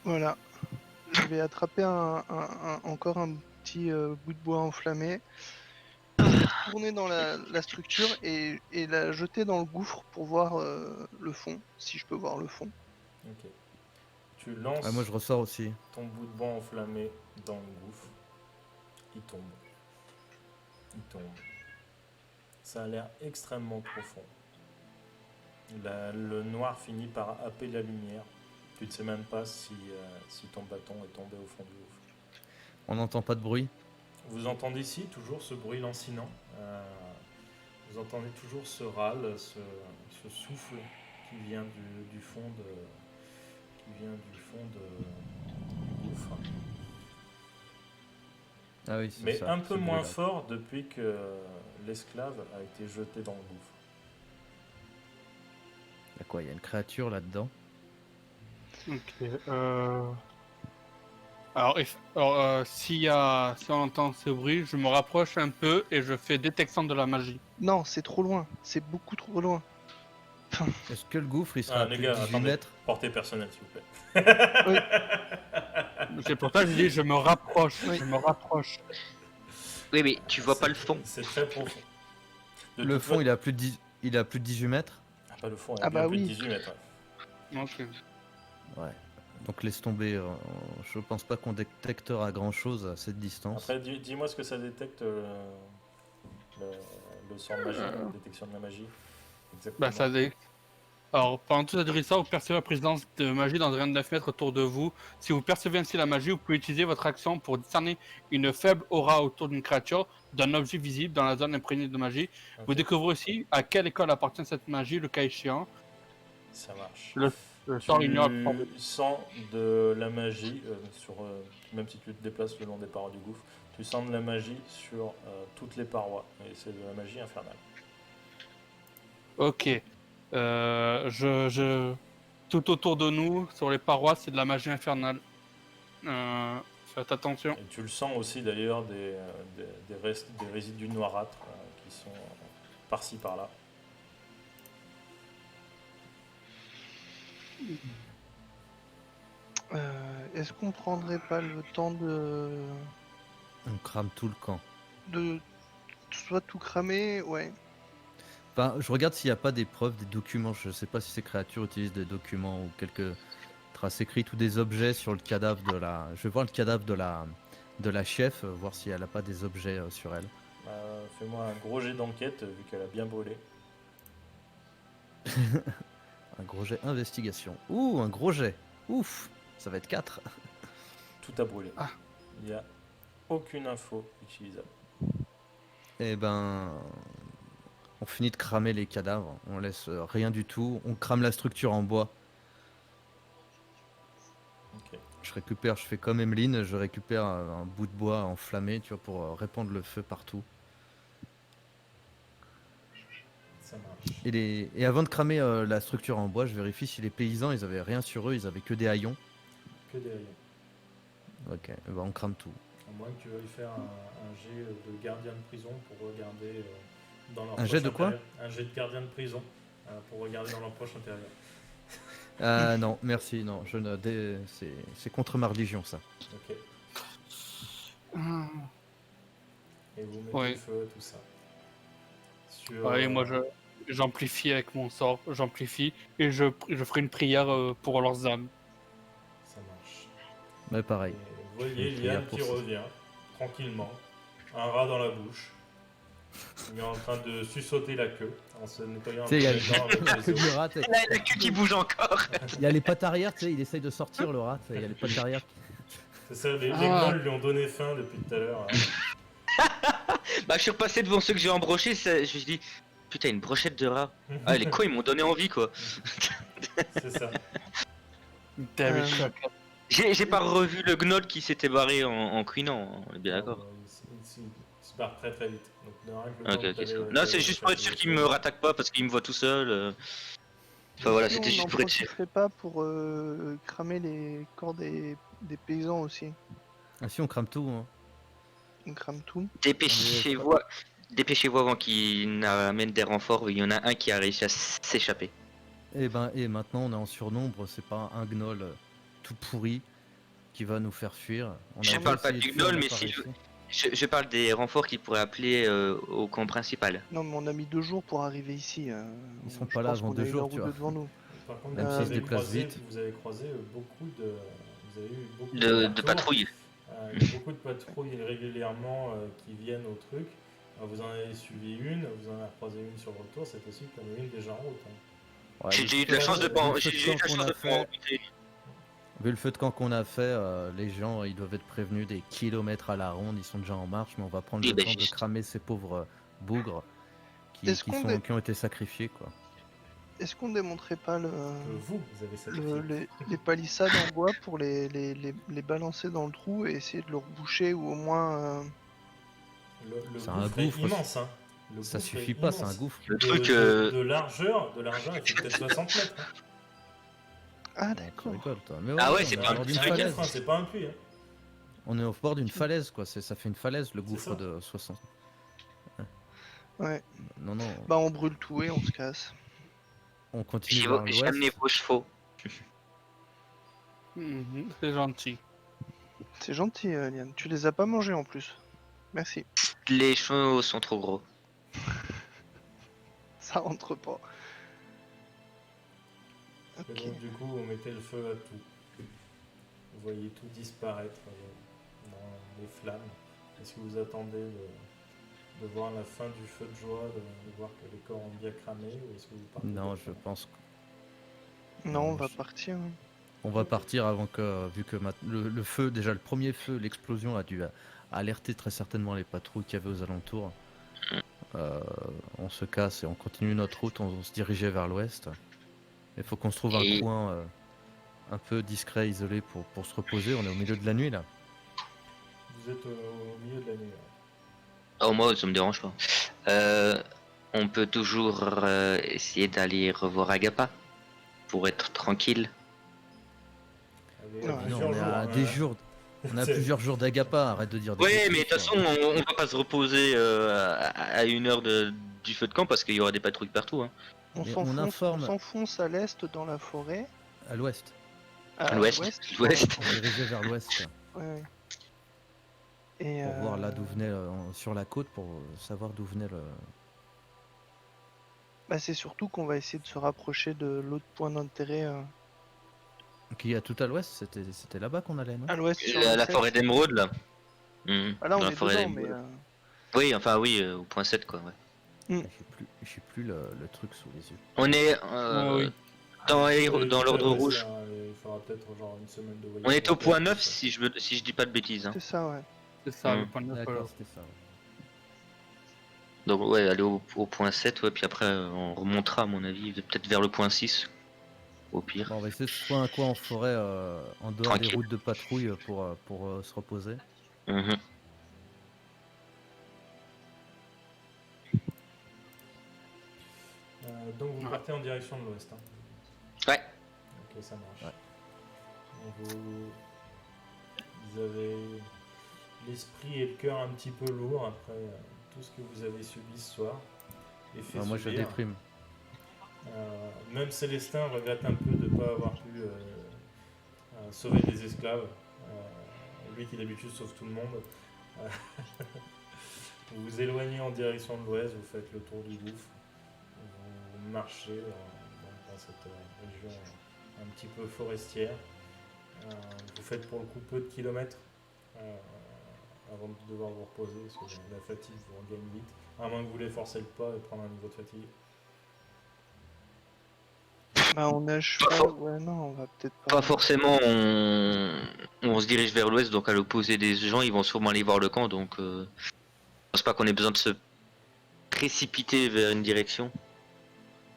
Voilà. Je vais attraper encore un petit bout de bois enflammé, tourner dans la structure et la jeter dans le gouffre pour voir le fond, si je peux voir le fond. Ok. Tu lances Ouais, moi je ressors aussi. ton bout de bois enflammé dans le gouffre. Il tombe. Il tombe. Ça a l'air extrêmement profond. Le noir finit par happer la lumière. Tu ne sais même pas si ton bâton est tombé au fond du gouffre. On n'entend pas de bruit. Vous entendez ici toujours ce bruit lancinant. Vous entendez toujours ce râle, ce souffle qui vient du fond vient du fond du gouffre. Ah oui, c'est Mais ça, un peu ce moins bruit-là. fort depuis que l'esclave a été jeté dans le gouffre. Il y a quoi? Il y a une créature là-dedans? Ok. Alors, si on entend ce bruit, je me rapproche un peu et je fais détection de la magie. Non, c'est trop loin. C'est beaucoup trop loin. Est-ce que le gouffre il sera Ah, à les plus gars, de 18 attendez. mètres? Portée personnelle, s'il vous plaît. Oui. C'est pour ça que je dis je me rapproche. Oui. Je me rapproche. Oui, mais tu vois pas le fond. C'est très profond. De Le toute fond fa- il est à plus de 10... il est à plus de 18 mètres? Ah, pas le fond, il y Ah a bien bah plus de oui. 18 mètres. Ouais. Ok. Ouais. Donc laisse tomber. Je pense pas qu'on détectera grand chose à cette distance. Après, dis-moi ce que ça détecte le sort de magie, la détection de la magie. Exactement. Bah, Alors, pendant toute la durée de ça, vous percevez la présence de magie dans un rayon de 9 mètres autour de vous. Si vous percevez ainsi la magie, vous pouvez utiliser votre action pour discerner une faible aura autour d'une créature, d'un objet visible dans la zone imprégnée de magie. Ok, Vous découvrez aussi à quelle école appartient cette magie, le cas échéant. ça marche. Le sort ignore. Tu sens de la magie, même si tu te déplaces le long des parois du gouffre, tu sens de la magie sur toutes les parois. Et c'est de la magie infernale. Ok. Tout autour de nous, sur les parois, c'est de la magie infernale. Faites attention. Et tu le sens aussi d'ailleurs des résidus noirâtres qui sont par-ci par-là. Est-ce qu'on prendrait pas le temps On crame tout le camp. de soit tout cramer, ouais. Enfin, je regarde s'il n'y a pas des preuves, des documents. Je sais pas si ces créatures utilisent des documents ou quelques traces écrites ou des objets sur le cadavre de la. Je vais voir le cadavre de la chef, voir si elle a pas des objets sur elle. Fais-moi un gros jet d'enquête vu qu'elle a bien brûlé. Un gros jet investigation. Ouh, un gros jet. Ouf, ça va être 4. Tout a brûlé. Ah. Il n'y a aucune info utilisable. Eh ben, on finit de cramer les cadavres. On laisse rien du tout. On crame la structure en bois. Ok. Je fais comme Emeline, je récupère un bout de bois enflammé, tu vois, pour répandre le feu partout. Ça marche. Et avant de cramer la structure en bois, je vérifie si les paysans, ils avaient rien sur eux, ils avaient que des haillons. Que des rayons. Ok, bah on crame tout. À moins que tu veuilles faire un jet de gardien de prison pour regarder dans leur Un jet poche de quoi? intérieure. Un jet de gardien de prison pour regarder dans leur poche intérieure. Ah non, merci, non, c'est contre ma religion ça. Ok. Et vous mettez Ouais. le feu, tout ça. Sur, Ouais, moi j'amplifie avec mon sort, j'amplifie et je ferai une prière pour leurs âmes. Ça marche. Mais pareil. Et vous voyez Une prière Liane pour qui ça. revient, tranquillement, un rat dans la bouche. Il est en train de suçoter la queue, en se nettoyant un peu Tu sais, les dents avec la les queue os. du rat, tu sais, La queue qui bouge encore. il y a les pattes arrière, tu sais, il essaye de sortir le rat, tu sais, il y a les pattes arrière. C'est ça, les Ah. gnolls lui ont donné faim depuis tout à l'heure. Hein. Bah, je suis repassé devant ceux que j'ai embrochés. Je me suis dit, putain, une brochette de rat. Ah, les cons, ils m'ont donné envie, quoi. C'est ça. David Euh, Shock. J'ai pas revu le gnoll qui s'était barré en couinant, on est bien d'accord. Il se barre très très vite. Donc, de rien que le Ok, temps ok, que c'est bon. t'allais- Non, c'est t'allais juste pour être chercher sûr les qu'il me choses. rattaque pas parce qu'il me voit tout seul. Enfin voilà, Si c'était on juste n'en pour être sûr. profiterait pas pour cramer les corps des paysans aussi. Ah si, on crame tout. Hein. On crame tout. Dépêchez-vous avant qu'il n'amène des renforts. Il y en a un qui a réussi à s'échapper. Et maintenant on est en surnombre, c'est pas un gnoll tout pourri qui va nous faire fuir. On a Je déjà parle pas essayé du de fuir, on gnoll, a mais pas si réussi. je parle des renforts qui pourraient appeler au camp principal. Non, mais on a mis 2 jours pour arriver ici. Ils seront Je pas là pense avant qu'on 2 a une jours, heure tu ou vois. deux devant nous. Par contre, Même vous, s'ils avez se déplacent croisé, vite. vous avez croisé beaucoup de. Vous avez eu beaucoup De retours. patrouille. Il y a beaucoup de patrouilles régulièrement qui viennent au truc. Vous en avez suivi une, vous en avez croisé une sur le retour, c'est aussi qu'il y en a une déjà en route. Hein. Ouais, J'ai eu de la chance de pas. J'ai eu de la chance de pas en rencontrer. Vu le feu de camp qu'on a fait, les gens ils doivent être prévenus des kilomètres à la ronde, ils sont déjà en marche, mais on va prendre Oui, le bah, temps de juste. cramer ces pauvres bougres Est-ce qui qu'on sont, est- qui ont été sacrifiés quoi. est-ce qu'on démonterait pas Que vous avez sacrifié. les palissades en bois pour les balancer dans le trou et essayer de le reboucher ou au moins. Le C'est un gouffre est gouffre, immense, hein. Le Ça gouffre suffit est pas, c'est un immense. gouffre. Le De, truc, de largeur, il fait peut-être 60 mètres. Hein. Ah Oh, tu d'accord. rigoles, toi. Mais Ah ouais, on c'est est pas au bord un d'une truc, falaise. Hein, c'est pas un puits. Hein. On est au bord d'une falaise, quoi. Ça fait une falaise, le gouffre ça. de 60. Ouais. Non, non, Bah on brûle tout et on se casse. on continue j'ai vers amené l'ouest. vos chevaux. C'est gentil. C'est gentil, Liane. Tu les as pas mangés en plus. Merci. Les chevaux sont trop gros. Ça rentre pas. Et Ok. donc, du coup, vous mettez le feu à tout. Vous voyez tout disparaître dans les flammes. Est-ce que vous attendez de voir la fin du feu de joie, de voir que les corps ont bien cramé, ou est-ce que vous partez Non, je directement pense Non, on Non, va je- partir. Hein. qu'on va partir avant que, vu que le feu, déjà le premier feu, l'explosion a dû alerter très certainement les patrouilles qu'il y avait aux alentours. Euh, on se casse et on continue notre route, on se dirigeait vers l'ouest. Il faut qu'on se trouve un Et coin un peu discret, isolé pour se reposer. On est au milieu de la nuit là. Vous êtes au milieu de la nuit. oh, moi, ça me dérange pas. On peut toujours essayer d'aller revoir Agapa pour être tranquille. Allez, Ouais. à Ah plusieurs on est jours. à hein. des jours. On a C'est- plusieurs jours d'Agapa, arrête de dire des Ouais, bêtises, mais de toute toi. façon, on va pas se reposer à 1 heure du feu de camp parce qu'il y aura des patrouilles partout. Hein. On Mais on s'enfonce, on informe s'enfonce à l'est dans la forêt. à l'ouest. À L'ouest, l'ouest. l'ouest. On se dirigeait vers l'ouest Ouais, ouais. Et pour voir là d'où venait sur la côte pour savoir d'où venait le. bah, c'est surtout qu'on va essayer de se rapprocher de l'autre point d'intérêt Qui a tout à l'ouest, c'était là-bas qu'on allait, non? à l'ouest sur La le 7. forêt d'émeraude là. Ah, là, Dans on la est forêt dedans, mais d'émeraude. Oui, enfin oui, au point 7 quoi. Ouais. J'ai plus le truc sous les yeux. On est Oui. dans l'ordre Ouais, rouge. ça, il faudra peut-être genre une semaine de voyage. On est au point après, 9 ça. si je dis pas de bêtises. Hein. c'est ça, ouais. C'est ça, Hmm. le point de neuf. D'accord, c'était ça. Ouais. Donc ouais, aller au point 7, ouais, puis après on remontera à mon avis, peut-être vers le point 6, au pire. Bon, on va essayer de se trouver un coin en forêt, en dehors des Tranquille. routes de patrouille pour se reposer. Mhm. Donc vous partez en direction de l'ouest. Hein. Ouais. Ok, ça marche. Ouais. Donc vous avez l'esprit et le cœur un petit peu lourd après tout ce que vous avez subi ce soir. Et fait Moi, je subir. déprime. Même Célestin regrette un peu de ne pas avoir pu sauver des esclaves. Lui qui d'habitude sauve tout le monde. Euh, vous vous éloignez en direction de l'ouest, vous faites le tour du gouffre. Vous marchez dans cette région un petit peu forestière. Vous faites pour le coup peu de kilomètres avant de devoir vous reposer parce que la fatigue vous regagne vite. À moins que vous voulez forcer le pas et prendre un niveau de fatigue. Bah, on est à cheval. Ouais, non, on va peut-être pas. Pas forcément, on se dirige vers l'ouest, donc à l'opposé des gens, ils vont sûrement aller voir le camp, donc je pense pas qu'on ait besoin de se précipiter vers une direction.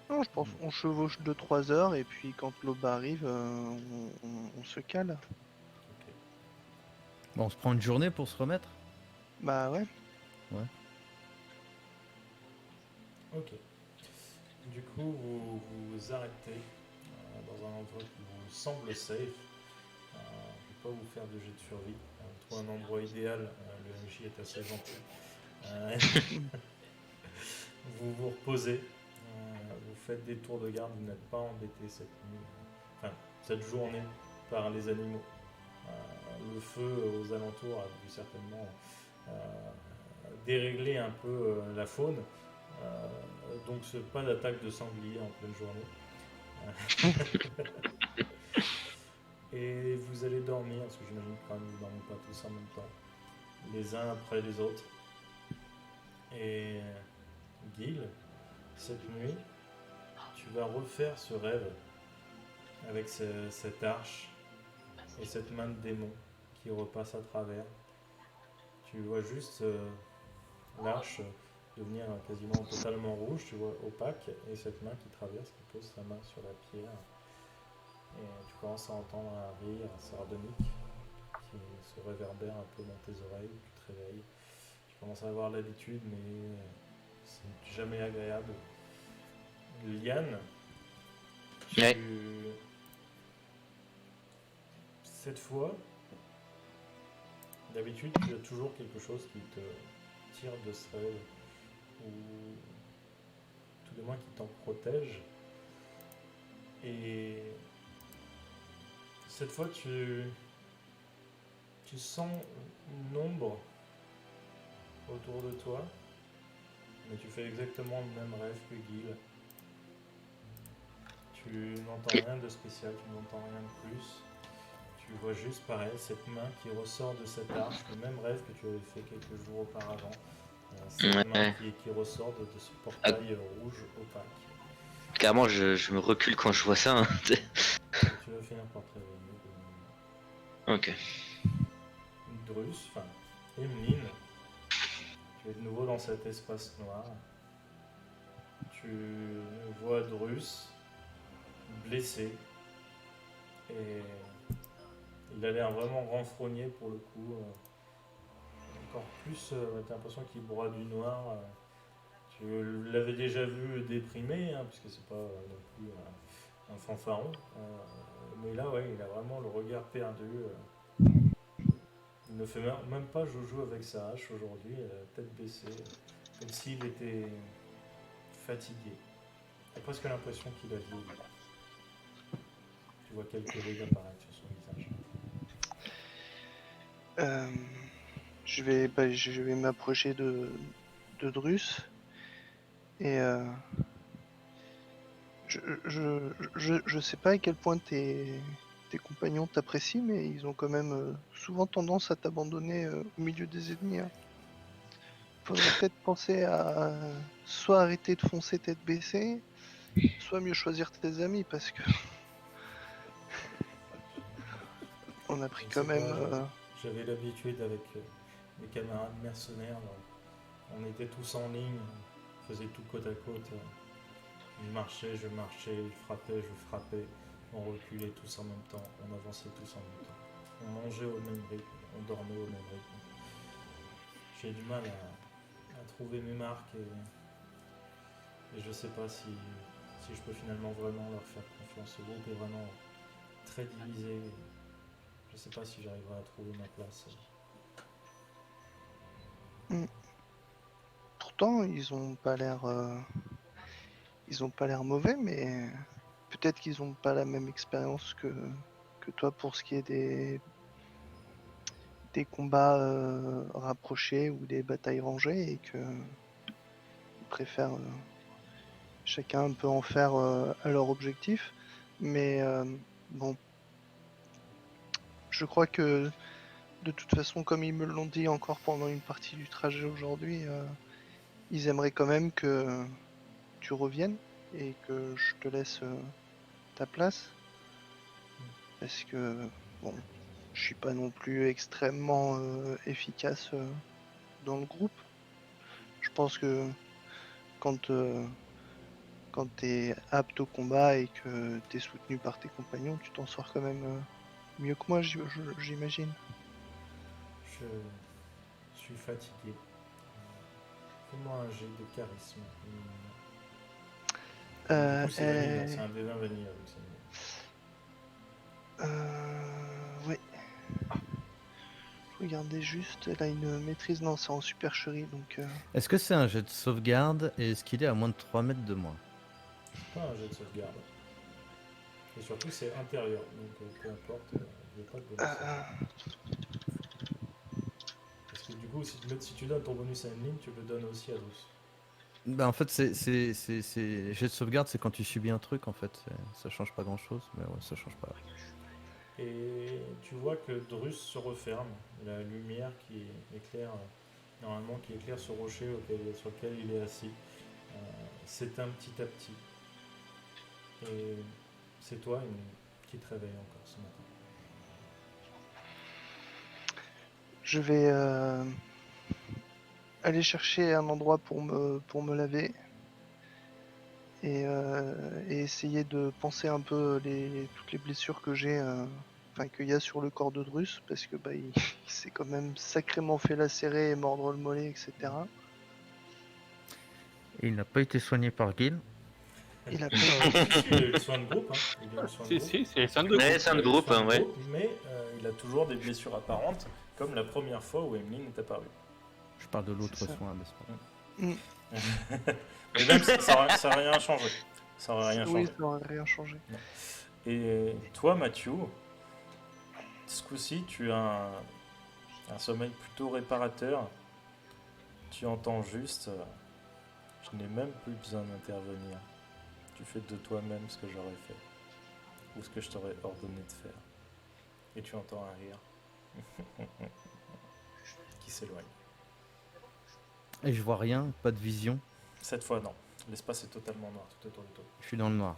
Non, je pense qu'on chevauche 2-3 heures et puis quand l'aube arrive, on se cale. Bon, on se prend une journée pour se remettre. Bah ouais. Ok. Du coup, vous vous arrêtez dans un endroit qui vous semble safe. Je ne vais pas vous faire de jet de survie. Vous trouvez un endroit idéal. Le MJ est assez gentil. Vous vous reposez. Vous faites des tours de garde. Vous n'êtes pas embêté cette nuit. Enfin, cette journée par les animaux. Le feu aux alentours a dû certainement dérégler un peu la faune. Donc pas d'attaque de sanglier en pleine journée. Et vous allez dormir, parce que j'imagine que quand même vous ne dormez pas tous en même temps, les uns après les autres. Et Gil, cette nuit, tu vas refaire ce rêve avec cette arche et cette main de démon qui repasse à travers. Tu vois juste l'arche devenir quasiment totalement rouge, tu vois, opaque, et cette main qui traverse, qui pose sa main sur la pierre. Et tu commences à entendre un rire sardonique qui se réverbère un peu dans tes oreilles, tu te réveilles. Tu commences à avoir l'habitude, mais c'est jamais agréable. Liane, Ouais. cette fois, d'habitude, tu as toujours quelque chose qui te tire de ce rêve, ou tout du moins qui t'en protège. Et cette fois, tu sens une ombre autour de toi, mais tu fais exactement le même rêve que Gil. Tu n'entends rien de spécial, tu n'entends rien de plus. Tu vois juste pareil cette main qui ressort de cette arche, le même rêve que tu avais fait quelques jours auparavant. Cette main Ouais. qui ressort de ce portail rouge opaque. Clairement, je me recule quand je vois ça. Hein. Et tu vas finir par te réveiller. Ok. Drus, enfin, Emeline, tu es de nouveau dans cet espace noir. Tu vois Drus blessé et il a l'air vraiment renfrogné pour le coup. Encore plus, t'as l'impression qu'il broie du noir. Tu l'avais déjà vu déprimé, hein, puisque c'est pas non plus un fanfaron. Mais là, ouais, il a vraiment le regard perdu. Il ne fait même pas joujou avec sa hache aujourd'hui, la tête baissée, comme s'il était fatigué. T'as presque l'impression qu'il a vieilli. Tu vois quelques rides apparaître sur son visage. Je vais m'approcher de Drus et je sais pas à quel point tes compagnons t'apprécient, mais ils ont quand même souvent tendance à t'abandonner au milieu des ennemis. Hein. Faudrait peut-être penser à soit arrêter de foncer tête baissée, soit mieux choisir tes amis parce que on a pris Je ne quand sais même. pas, j'avais l'habitude avec mes camarades mercenaires. On était tous en ligne, on faisait tout côte à côte. Je marchais, je frappais, je frappais. On reculait tous en même temps, on avançait tous en même temps. On mangeait au même rythme, on dormait au même rythme. J'ai du mal à trouver mes marques et je sais pas si je peux finalement vraiment leur faire confiance. Ce groupe est vraiment très divisé. Je sais pas si j'arriverai à trouver ma place. Pourtant, ils ont pas l'air mauvais, mais peut-être qu'ils ont pas la même expérience que toi pour ce qui est des combats rapprochés ou des batailles rangées et que ils préfèrent chacun un peu en faire à leur objectif. Mais bon, je crois que de toute façon, comme ils me l'ont dit encore pendant une partie du trajet aujourd'hui, ils aimeraient quand même que tu reviennes et que je te laisse ta place. Parce que, bon, je suis pas non plus extrêmement efficace dans le groupe. Je pense que quand, quand t'es apte au combat et que t'es soutenu par tes compagnons, tu t'en sors quand même mieux que moi, j'imagine. Je suis fatigué. Fais-moi un jet de charisme. Du coup, c'est vanille, c'est un D20 vanille. Ouais. Regardez juste, elle a une maîtrise, non, c'est en supercherie, donc... Est-ce que c'est un jet de sauvegarde et est-ce qu'il est à moins de 3 mètres de moi? Pas un jet de sauvegarde. Et surtout, c'est intérieur. Donc, peu importe, je n'ai pas de bonus. Parce que du coup, si tu donnes ton bonus à une ligne, tu le donnes aussi à Drus. Bah en fait, jet de sauvegarde, c'est quand tu subis un truc, en fait. Ça change pas grand-chose, mais ouais, ça change pas. Et tu vois que Drus se referme. La lumière qui éclaire, normalement, qui éclaire ce rocher sur lequel il est assis, s'éteint petit à petit. Et c'est toi qui te réveille encore ce matin. Je vais... aller chercher un endroit pour me laver et essayer de penser un peu toutes les blessures que j'ai, enfin qu'il y a sur le corps de Drus, parce que bah, il s'est quand même sacrément fait lacérer et mordre le mollet, etc. Et il n'a pas été soigné par Gil. Il a pas Il a eu le soin de groupe, hein. Il a eu le soin de Si, groupe. si, c'est les scènes de Ouais, groupe. c'est un Il a eu le groupe, soin de ouais. groupe, mais il a toujours des blessures apparentes, comme la première fois où Emeline est apparue. Je parle de l'autre C'est ça. soin, n'est-ce pas? Mais même ça n'a rien changé. Ça n'aurait rien Oui, changé. ça aurait rien changé. Et toi, Mathieu, ce coup-ci, tu as un sommeil plutôt réparateur. Tu entends juste je n'ai même plus besoin d'intervenir. Tu fais de toi-même ce que j'aurais fait. Ou ce que je t'aurais ordonné de faire. Et tu entends un rire qui s'éloigne. Et je vois rien, pas de vision. Cette fois, non. L'espace est totalement noir tout autour de toi. Je suis dans le noir.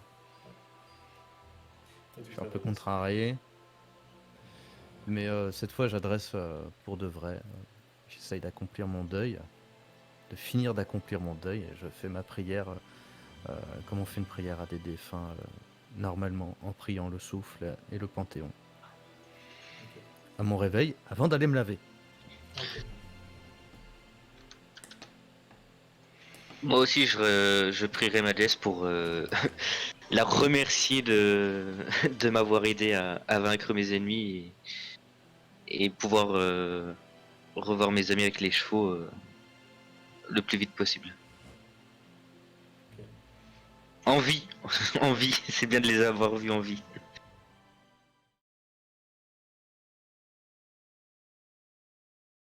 Et Je tu suis un peu t'adresses. contrarié. Mais cette fois, j'adresse pour de vrai. J'essaye d'accomplir mon deuil. De finir d'accomplir mon deuil. Et je fais ma prière comme on fait une prière à des défunts, normalement, en priant le souffle et le panthéon. À mon réveil, avant d'aller me laver. Ok. Moi aussi, je prierai ma déesse pour la remercier de m'avoir aidé à vaincre mes ennemis et pouvoir revoir mes amis avec les chevaux le plus vite possible. Ok. En vie, en vie, c'est bien de les avoir vus en vie.